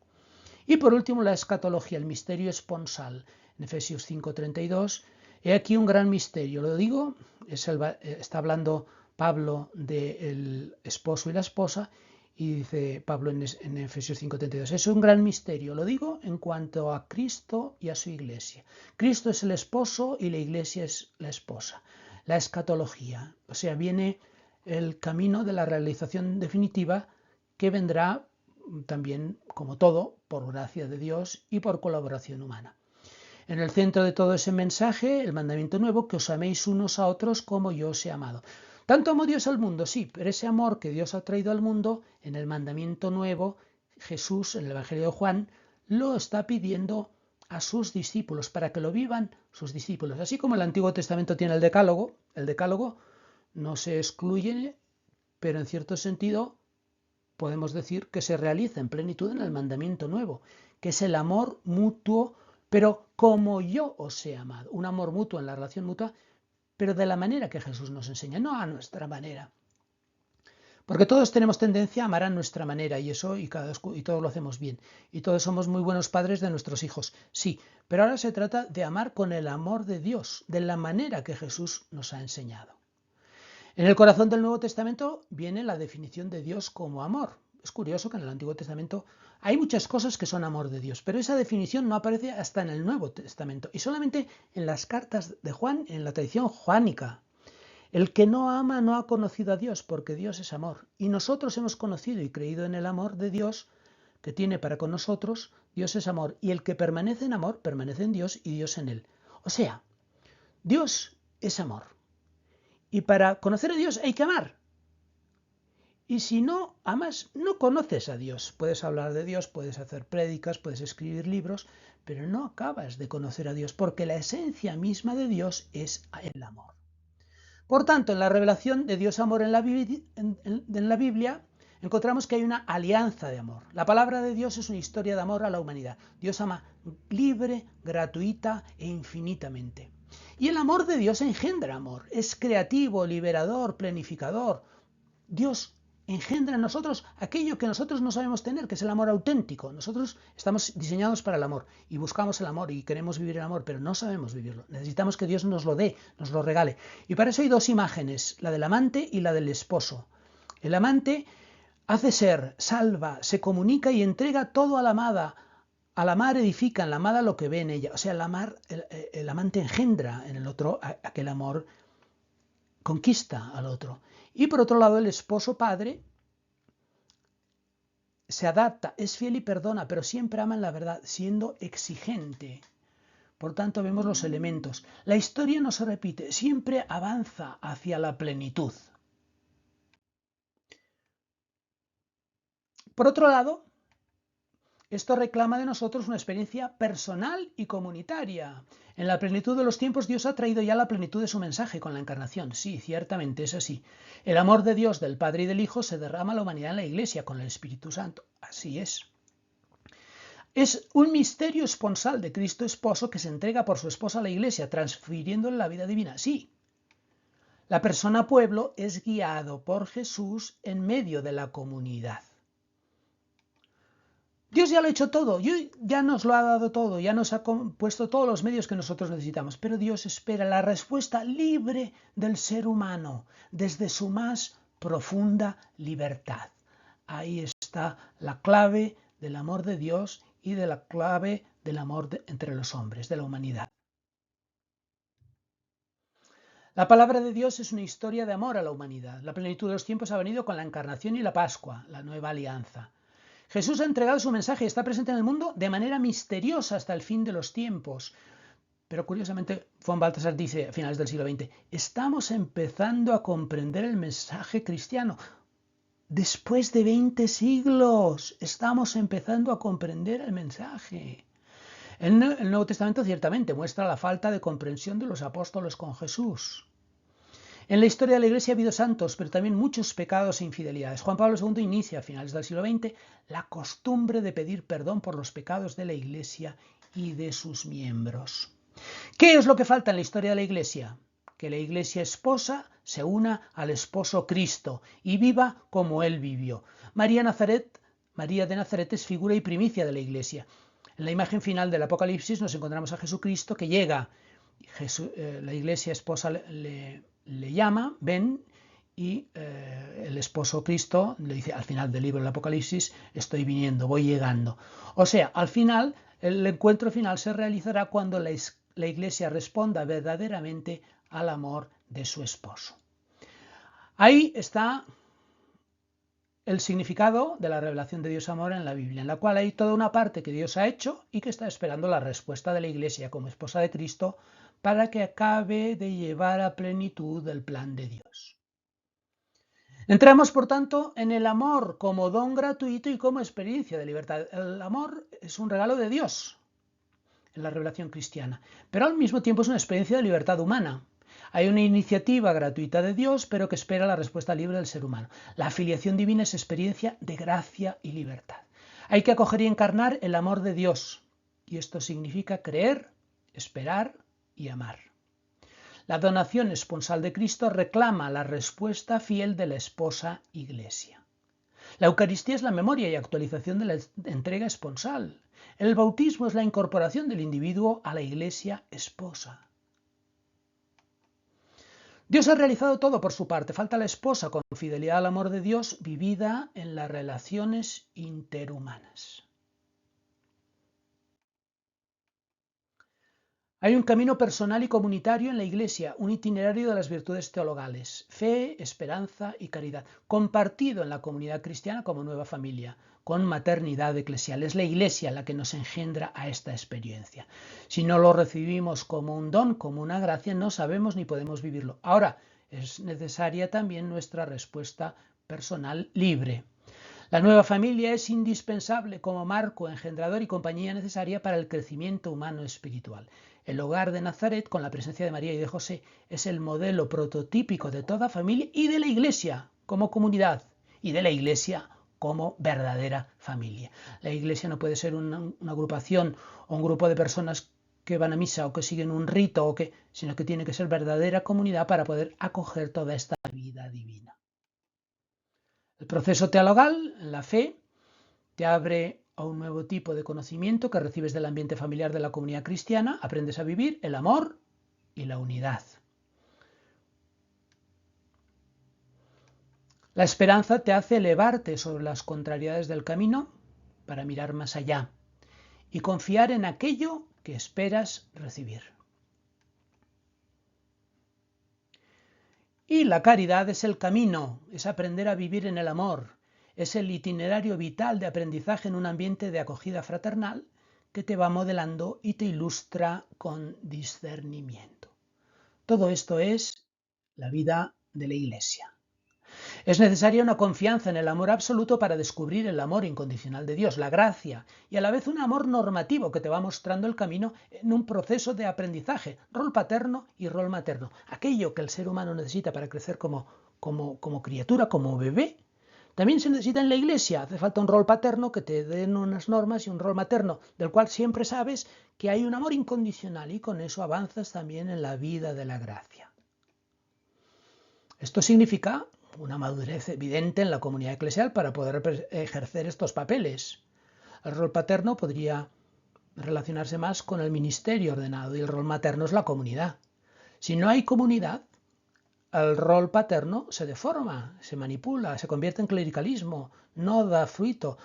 S1: Y por último, la escatología, el misterio esponsal. En Efesios 5:32, he aquí un gran misterio. Lo digo, está hablando Pablo del esposo y la esposa, y dice Pablo en Efesios 5:32, es un gran misterio, lo digo en cuanto a Cristo y a su iglesia. Cristo es el esposo y la iglesia es la esposa. La escatología, o sea, viene el camino de la realización definitiva que vendrá también, como todo, por gracia de Dios y por colaboración humana. En el centro de todo ese mensaje, el mandamiento nuevo, que os améis unos a otros como yo os he amado. Tanto amó Dios al mundo, sí, pero ese amor que Dios ha traído al mundo, en el mandamiento nuevo, Jesús, en el Evangelio de Juan, lo está pidiendo a sus discípulos, para que lo vivan sus discípulos. Así como el Antiguo Testamento tiene el Decálogo no se excluye, pero en cierto sentido podemos decir que se realiza en plenitud en el mandamiento nuevo, que es el amor mutuo, pero como yo os he amado. Un amor mutuo en la relación mutua, pero de la manera que Jesús nos enseña, no a nuestra manera. Porque todos tenemos tendencia a amar a nuestra manera y eso y todos lo hacemos bien. Y todos somos muy buenos padres de nuestros hijos. Sí, pero ahora se trata de amar con el amor de Dios, de la manera que Jesús nos ha enseñado. En el corazón del Nuevo Testamento viene la definición de Dios como amor. Es curioso que en el Antiguo Testamento hay muchas cosas que son amor de Dios, pero esa definición no aparece hasta en el Nuevo Testamento y solamente en las cartas de Juan, en la tradición juánica. El que no ama no ha conocido a Dios, porque Dios es amor. Y nosotros hemos conocido y creído en el amor de Dios que tiene para con nosotros. Dios es amor. Y el que permanece en amor, permanece en Dios y Dios en él. O sea, Dios es amor. Y para conocer a Dios hay que amar. Y si no amas, no conoces a Dios. Puedes hablar de Dios, puedes hacer prédicas, puedes escribir libros, pero no acabas de conocer a Dios, porque la esencia misma de Dios es el amor. Por tanto, en la revelación de Dios amor en la Biblia, encontramos que hay una alianza de amor. La palabra de Dios es una historia de amor a la humanidad. Dios ama libre, gratuita e infinitamente. Y el amor de Dios engendra amor. Es creativo, liberador, planificador. Dios engendra en nosotros aquello que nosotros no sabemos tener, que es el amor auténtico. Nosotros estamos diseñados para el amor y buscamos el amor y queremos vivir el amor, pero no sabemos vivirlo. Necesitamos que Dios nos lo dé, nos lo regale. Y para eso hay dos imágenes, la del amante y la del esposo. El amante hace ser, salva, se comunica y entrega todo a la amada. Al amar edifica, en la amada lo que ve en ella. O sea, el amante engendra en el otro aquel amor, conquista al otro. Y por otro lado, el esposo padre se adapta, es fiel y perdona, pero siempre ama en la verdad, siendo exigente. Por tanto, vemos los elementos. La historia no se repite, siempre avanza hacia la plenitud. Por otro lado, esto reclama de nosotros una experiencia personal y comunitaria. En la plenitud de los tiempos Dios ha traído ya la plenitud de su mensaje con la encarnación. Sí, ciertamente es así. El amor de Dios, del Padre y del Hijo, se derrama a la humanidad en la Iglesia con el Espíritu Santo. Así es. Es un misterio esponsal de Cristo esposo que se entrega por su esposa a la Iglesia, transfiriéndole la vida divina. Sí. La persona pueblo es guiado por Jesús en medio de la comunidad. Dios ya lo ha hecho todo, ya nos lo ha dado todo, ya nos ha puesto todos los medios que nosotros necesitamos, pero Dios espera la respuesta libre del ser humano desde su más profunda libertad. Ahí está la clave del amor de Dios y de la clave del amor entre los hombres, de la humanidad. La palabra de Dios es una historia de amor a la humanidad. La plenitud de los tiempos ha venido con la encarnación y la Pascua, la nueva alianza. Jesús ha entregado su mensaje y está presente en el mundo de manera misteriosa hasta el fin de los tiempos. Pero curiosamente, Juan Baltasar dice a finales del siglo XX, estamos empezando a comprender el mensaje cristiano. Después de 20 siglos, estamos empezando a comprender el mensaje. El Nuevo Testamento ciertamente muestra la falta de comprensión de los apóstoles con Jesús. En la historia de la Iglesia ha habido santos, pero también muchos pecados e infidelidades. Juan Pablo II inicia a finales del siglo XX la costumbre de pedir perdón por los pecados de la Iglesia y de sus miembros. ¿Qué es lo que falta en la historia de la Iglesia? Que la Iglesia esposa se una al esposo Cristo y viva como Él vivió. María de Nazaret es figura y primicia de la Iglesia. En la imagen final del Apocalipsis nos encontramos a Jesucristo que llega. La Iglesia esposa le llama, ven, y el esposo Cristo le dice al final del libro del Apocalipsis, estoy viniendo, voy llegando. O sea, al final, el encuentro final se realizará cuando la Iglesia responda verdaderamente al amor de su esposo. Ahí está el significado de la revelación de Dios amor en la Biblia, en la cual hay toda una parte que Dios ha hecho y que está esperando la respuesta de la Iglesia como esposa de Cristo para que acabe de llevar a plenitud el plan de Dios. Entramos, por tanto, en el amor como don gratuito y como experiencia de libertad. El amor es un regalo de Dios en la revelación cristiana, pero al mismo tiempo es una experiencia de libertad humana. Hay una iniciativa gratuita de Dios, pero que espera la respuesta libre del ser humano. La afiliación divina es experiencia de gracia y libertad. Hay que acoger y encarnar el amor de Dios, y esto significa creer, esperar y amar. La donación esponsal de Cristo reclama la respuesta fiel de la esposa Iglesia. La Eucaristía es la memoria y actualización de la entrega esponsal. El bautismo es la incorporación del individuo a la Iglesia esposa. Dios ha realizado todo por su parte, falta la esposa con fidelidad al amor de Dios vivida en las relaciones interhumanas. Hay un camino personal y comunitario en la Iglesia, un itinerario de las virtudes teologales, fe, esperanza y caridad, compartido en la comunidad cristiana como nueva familia, con maternidad eclesial. Es la Iglesia la que nos engendra a esta experiencia. Si no lo recibimos como un don, como una gracia, no sabemos ni podemos vivirlo. Ahora, es necesaria también nuestra respuesta personal libre. La nueva familia es indispensable como marco engendrador y compañía necesaria para el crecimiento humano espiritual. El hogar de Nazaret, con la presencia de María y de José, es el modelo prototípico de toda familia y de la Iglesia como comunidad y de la Iglesia como verdadera familia. La Iglesia no puede ser una agrupación o un grupo de personas que van a misa o que siguen un rito, sino que tiene que ser verdadera comunidad para poder acoger toda esta vida divina. El proceso teologal, la fe, te abre a un nuevo tipo de conocimiento que recibes del ambiente familiar de la comunidad cristiana, aprendes a vivir el amor y la unidad. La esperanza te hace elevarte sobre las contrariedades del camino para mirar más allá y confiar en aquello que esperas recibir. Y la caridad es el camino, es aprender a vivir en el amor, es el itinerario vital de aprendizaje en un ambiente de acogida fraternal que te va modelando y te ilustra con discernimiento. Todo esto es la vida de la Iglesia. Es necesaria una confianza en el amor absoluto para descubrir el amor incondicional de Dios, la gracia, y a la vez un amor normativo que te va mostrando el camino en un proceso de aprendizaje, rol paterno y rol materno. Aquello que el ser humano necesita para crecer como criatura, como bebé, también se necesita en la Iglesia. Hace falta un rol paterno que te den unas normas y un rol materno, del cual siempre sabes que hay un amor incondicional y con eso avanzas también en la vida de la gracia. Esto significa una madurez evidente en la comunidad eclesial para poder ejercer estos papeles. El rol paterno podría relacionarse más con el ministerio ordenado y el rol materno es la comunidad. Si no hay comunidad, el rol paterno se deforma, se manipula, se convierte en clericalismo, no da fruto,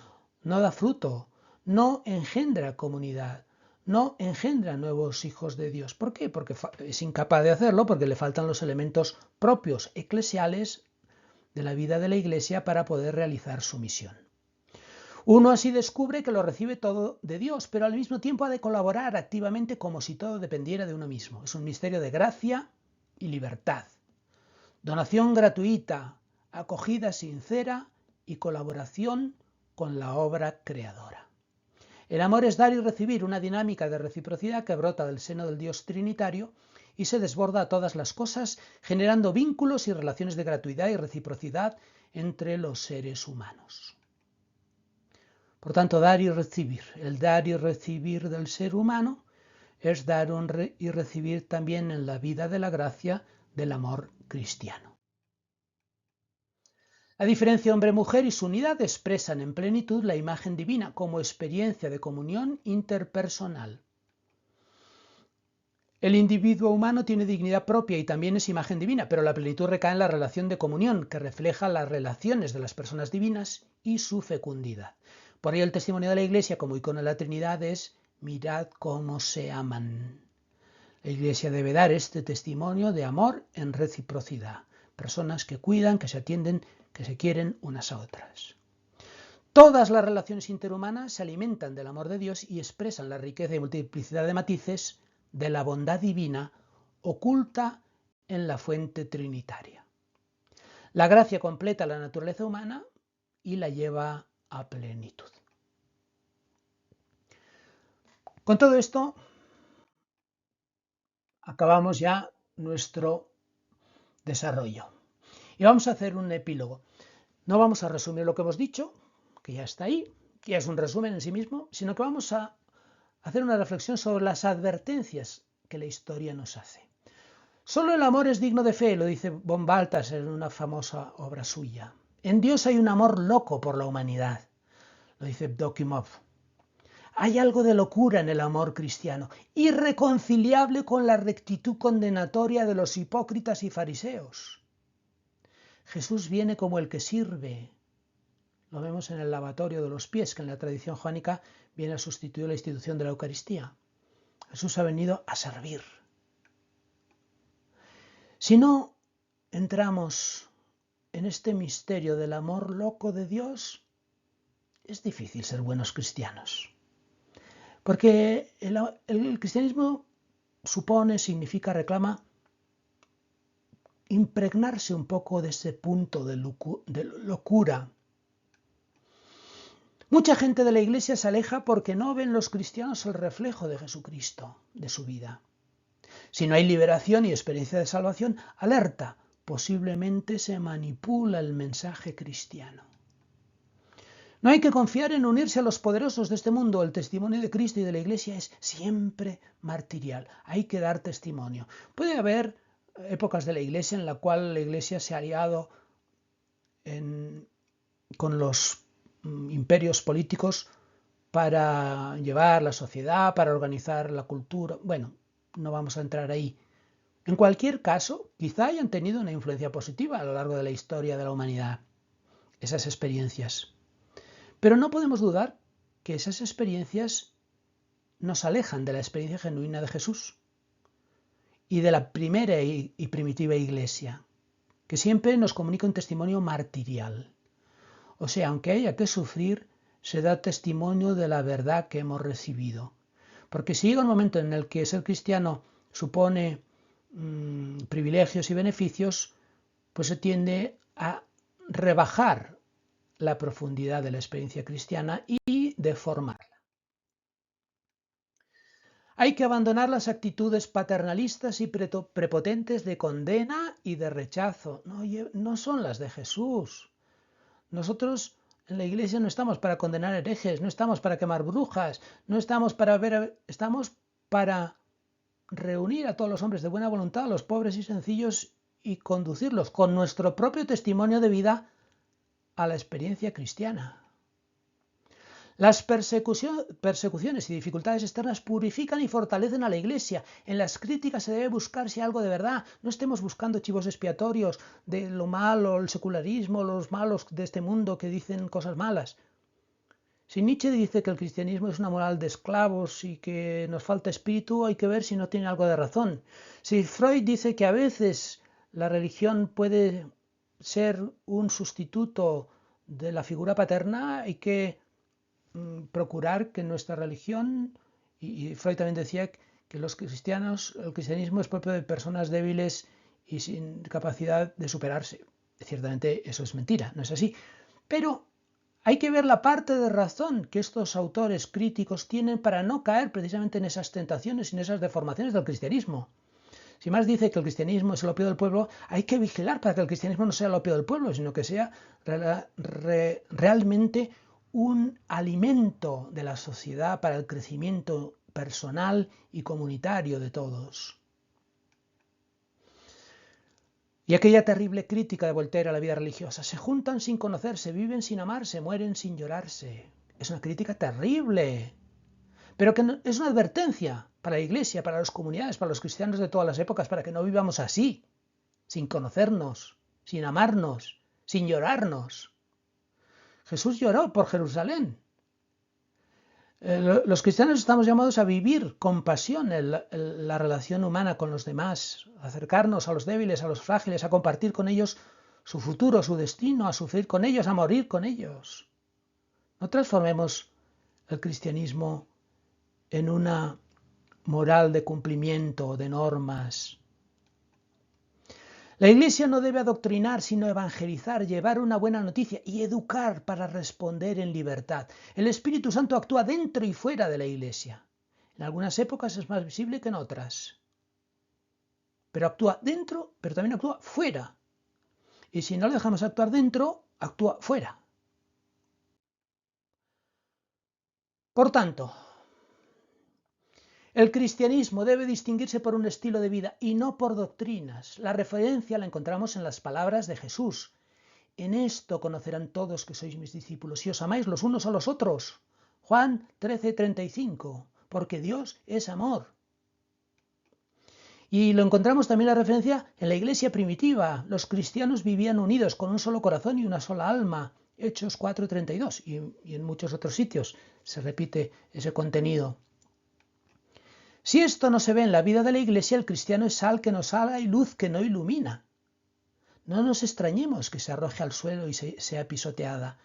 S1: no engendra comunidad, no engendra nuevos hijos de Dios. ¿Por qué? Porque es incapaz de hacerlo, porque le faltan los elementos propios eclesiales de la vida de la Iglesia para poder realizar su misión. Uno así descubre que lo recibe todo de Dios, pero al mismo tiempo ha de colaborar activamente como si todo dependiera de uno mismo. Es un misterio de gracia y libertad. Donación gratuita, acogida sincera y colaboración con la obra creadora. El amor es dar y recibir, una dinámica de reciprocidad que brota del seno del Dios trinitario y se desborda a todas las cosas, generando vínculos y relaciones de gratuidad y reciprocidad entre los seres humanos. Por tanto, dar y recibir. El dar y recibir del ser humano es dar y recibir también en la vida de la gracia del amor cristiano. La diferencia hombre-mujer y su unidad expresan en plenitud la imagen divina como experiencia de comunión interpersonal. El individuo humano tiene dignidad propia y también es imagen divina, pero la plenitud recae en la relación de comunión, que refleja las relaciones de las personas divinas y su fecundidad. Por ello el testimonio de la Iglesia como icono de la Trinidad es: mirad cómo se aman. La Iglesia debe dar este testimonio de amor en reciprocidad. Personas que cuidan, que se atienden, que se quieren unas a otras. Todas las relaciones interhumanas se alimentan del amor de Dios y expresan la riqueza y multiplicidad de matices de la bondad divina oculta en la fuente trinitaria. La gracia completa la naturaleza humana y la lleva a plenitud. Con todo esto, acabamos ya nuestro desarrollo. Y vamos a hacer un epílogo. No vamos a resumir lo que hemos dicho, que ya está ahí, que ya es un resumen en sí mismo, sino que vamos a hacer una reflexión sobre las advertencias que la historia nos hace. Solo el amor es digno de fe, lo dice von Balthasar en una famosa obra suya. En Dios hay un amor loco por la humanidad, lo dice Dokimov. Hay algo de locura en el amor cristiano, irreconciliable con la rectitud condenatoria de los hipócritas y fariseos. Jesús viene como el que sirve. Lo vemos en el lavatorio de los pies, que en la tradición jónica viene a sustituir la institución de la Eucaristía. Jesús ha venido a servir. Si no entramos en este misterio del amor loco de Dios, es difícil ser buenos cristianos. Porque el cristianismo supone, significa, reclama impregnarse un poco de ese punto de locura. Mucha gente de la Iglesia se aleja porque no ven los cristianos el reflejo de Jesucristo, de su vida. Si no hay liberación y experiencia de salvación, alerta, posiblemente se manipula el mensaje cristiano. No hay que confiar en unirse a los poderosos de este mundo. El testimonio de Cristo y de la Iglesia es siempre martirial. Hay que dar testimonio. Puede haber épocas de la Iglesia en la cual la Iglesia se ha aliado con los imperios políticos para llevar la sociedad, para organizar la cultura. Bueno, no vamos a entrar ahí. En cualquier caso, quizá hayan tenido una influencia positiva a lo largo de la historia de la humanidad, esas experiencias. Pero no podemos dudar que esas experiencias nos alejan de la experiencia genuina de Jesús y de la primera y primitiva Iglesia, que siempre nos comunica un testimonio martirial. O sea, aunque haya que sufrir, se da testimonio de la verdad que hemos recibido. Porque si llega un momento en el que ser cristiano supone privilegios y beneficios, pues se tiende a rebajar la profundidad de la experiencia cristiana y deformarla. Hay que abandonar las actitudes paternalistas y prepotentes de condena y de rechazo. No son las de Jesús. Nosotros en la Iglesia no estamos para condenar herejes, no estamos para quemar brujas, no estamos para reunir a todos los hombres de buena voluntad, a los pobres y sencillos, y conducirlos con nuestro propio testimonio de vida a la experiencia cristiana. Las persecuciones y dificultades externas purifican y fortalecen a la Iglesia. En las críticas se debe buscar si hay algo de verdad. No estemos buscando chivos expiatorios de lo malo, el secularismo, los malos de este mundo que dicen cosas malas. Si Nietzsche dice que el cristianismo es una moral de esclavos y que nos falta espíritu, hay que ver si no tiene algo de razón. Si Freud dice que a veces la religión puede ser un sustituto de la figura paterna, hay que procurar que nuestra religión, y Freud también decía que el cristianismo es propio de personas débiles y sin capacidad de superarse. Ciertamente eso es mentira, no es así. Pero hay que ver la parte de razón que estos autores críticos tienen para no caer precisamente en esas tentaciones y en esas deformaciones del cristianismo. Si más dice que el cristianismo es el opio del pueblo, hay que vigilar para que el cristianismo no sea el opio del pueblo, sino que sea realmente un alimento de la sociedad para el crecimiento personal y comunitario de todos. Y aquella terrible crítica de Voltaire a la vida religiosa: se juntan sin conocerse, viven sin amarse, mueren sin llorarse. Es una crítica terrible, pero que es una advertencia para la Iglesia, para las comunidades, para los cristianos de todas las épocas, para que no vivamos así, sin conocernos, sin amarnos, sin llorarnos. Jesús lloró por Jerusalén. Los cristianos estamos llamados a vivir con pasión la relación humana con los demás, a acercarnos a los débiles, a los frágiles, a compartir con ellos su futuro, su destino, a sufrir con ellos, a morir con ellos. No transformemos el cristianismo en una moral de cumplimiento de normas. La Iglesia no debe adoctrinar, sino evangelizar, llevar una buena noticia y educar para responder en libertad. El Espíritu Santo actúa dentro y fuera de la Iglesia. En algunas épocas es más visible que en otras. Pero actúa dentro, pero también actúa fuera. Y si no le dejamos actuar dentro, actúa fuera. Por tanto, El cristianismo debe distinguirse por un estilo de vida y no por doctrinas. La referencia la encontramos en las palabras de Jesús. En esto conocerán todos que sois mis discípulos, si os amáis los unos a los otros. Juan 13:35, porque Dios es amor. Y lo encontramos también la referencia en la iglesia primitiva. Los cristianos vivían unidos con un solo corazón y una sola alma. Hechos 4:32 y en muchos otros sitios se repite ese contenido. Si esto no se ve en la vida de la iglesia, el cristiano es sal que no sala y luz que no ilumina. No nos extrañemos que se arroje al suelo y sea pisoteada.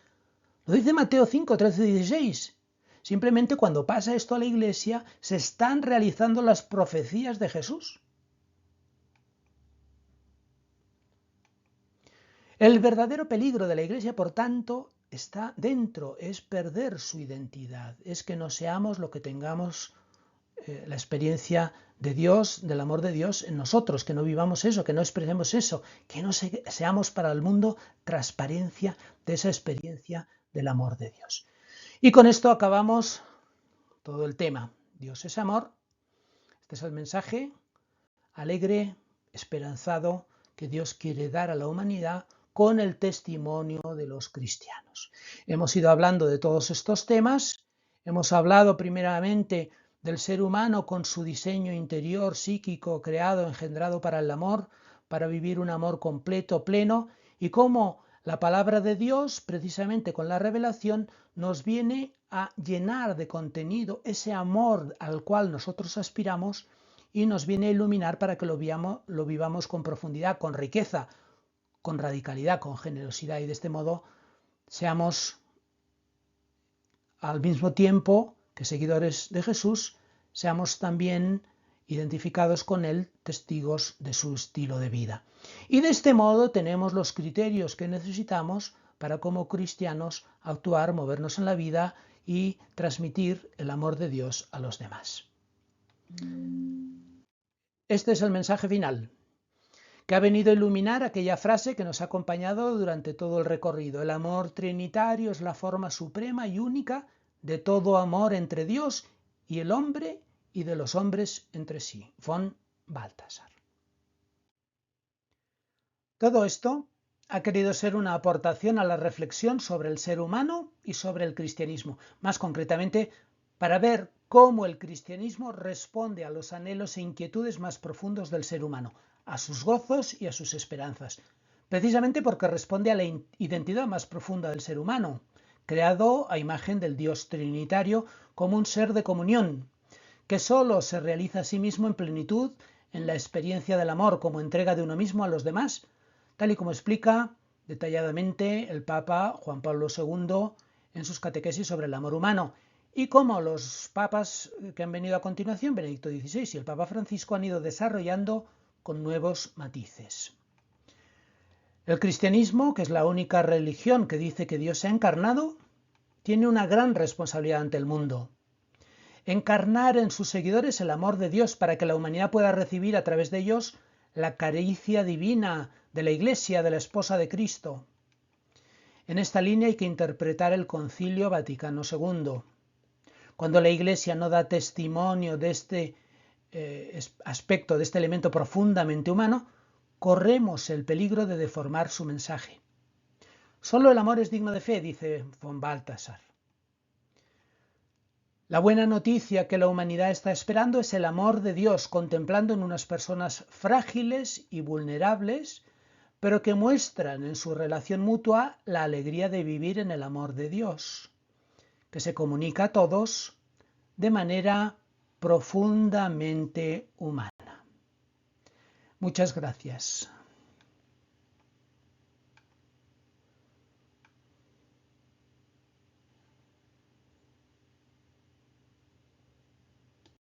S1: Lo dice Mateo 5, 13 y 16. Simplemente cuando pasa esto a la iglesia, se están realizando las profecías de Jesús. El verdadero peligro de la iglesia, por tanto, está dentro, es perder su identidad, es que no seamos lo que tengamos la experiencia de Dios, del amor de Dios en nosotros, que no vivamos eso, que no expresemos eso, que no seamos para el mundo transparencia de esa experiencia del amor de Dios. Y con esto acabamos todo el tema. Dios es amor. Este es el mensaje alegre, esperanzado, que Dios quiere dar a la humanidad con el testimonio de los cristianos. Hemos ido hablando de todos estos temas. Hemos hablado primeramente del ser humano con su diseño interior, psíquico, creado, engendrado para el amor, para vivir un amor completo, pleno, y cómo la palabra de Dios, precisamente con la revelación, nos viene a llenar de contenido ese amor al cual nosotros aspiramos y nos viene a iluminar para que lo vivamos con profundidad, con riqueza, con radicalidad, con generosidad, y de este modo seamos al mismo tiempo que seguidores de Jesús, seamos también identificados con Él, testigos de su estilo de vida. Y de este modo tenemos los criterios que necesitamos para, como cristianos, actuar, movernos en la vida y transmitir el amor de Dios a los demás. Este es el mensaje final, que ha venido a iluminar aquella frase que nos ha acompañado durante todo el recorrido. El amor trinitario es la forma suprema y única de todo amor entre Dios y el hombre y de los hombres entre sí. Von Balthasar. Todo esto ha querido ser una aportación a la reflexión sobre el ser humano y sobre el cristianismo, más concretamente para ver cómo el cristianismo responde a los anhelos e inquietudes más profundos del ser humano, a sus gozos y a sus esperanzas, precisamente porque responde a la identidad más profunda del ser humano, creado a imagen del Dios trinitario como un ser de comunión, que solo se realiza a sí mismo en plenitud en la experiencia del amor como entrega de uno mismo a los demás, tal y como explica detalladamente el Papa Juan Pablo II en sus catequesis sobre el amor humano, y como los papas que han venido a continuación, Benedicto XVI y el Papa Francisco, han ido desarrollando con nuevos matices. El cristianismo, que es la única religión que dice que Dios se ha encarnado, tiene una gran responsabilidad ante el mundo. Encarnar en sus seguidores el amor de Dios para que la humanidad pueda recibir a través de ellos la caricia divina de la Iglesia, de la esposa de Cristo. En esta línea hay que interpretar el Concilio Vaticano II. Cuando la Iglesia no da testimonio de este aspecto, de este elemento profundamente humano, corremos el peligro de deformar su mensaje. Solo el amor es digno de fe, dice von Balthasar. La buena noticia que la humanidad está esperando es el amor de Dios, contemplando en unas personas frágiles y vulnerables, pero que muestran en su relación mutua la alegría de vivir en el amor de Dios, que se comunica a todos de manera profundamente humana. Muchas gracias.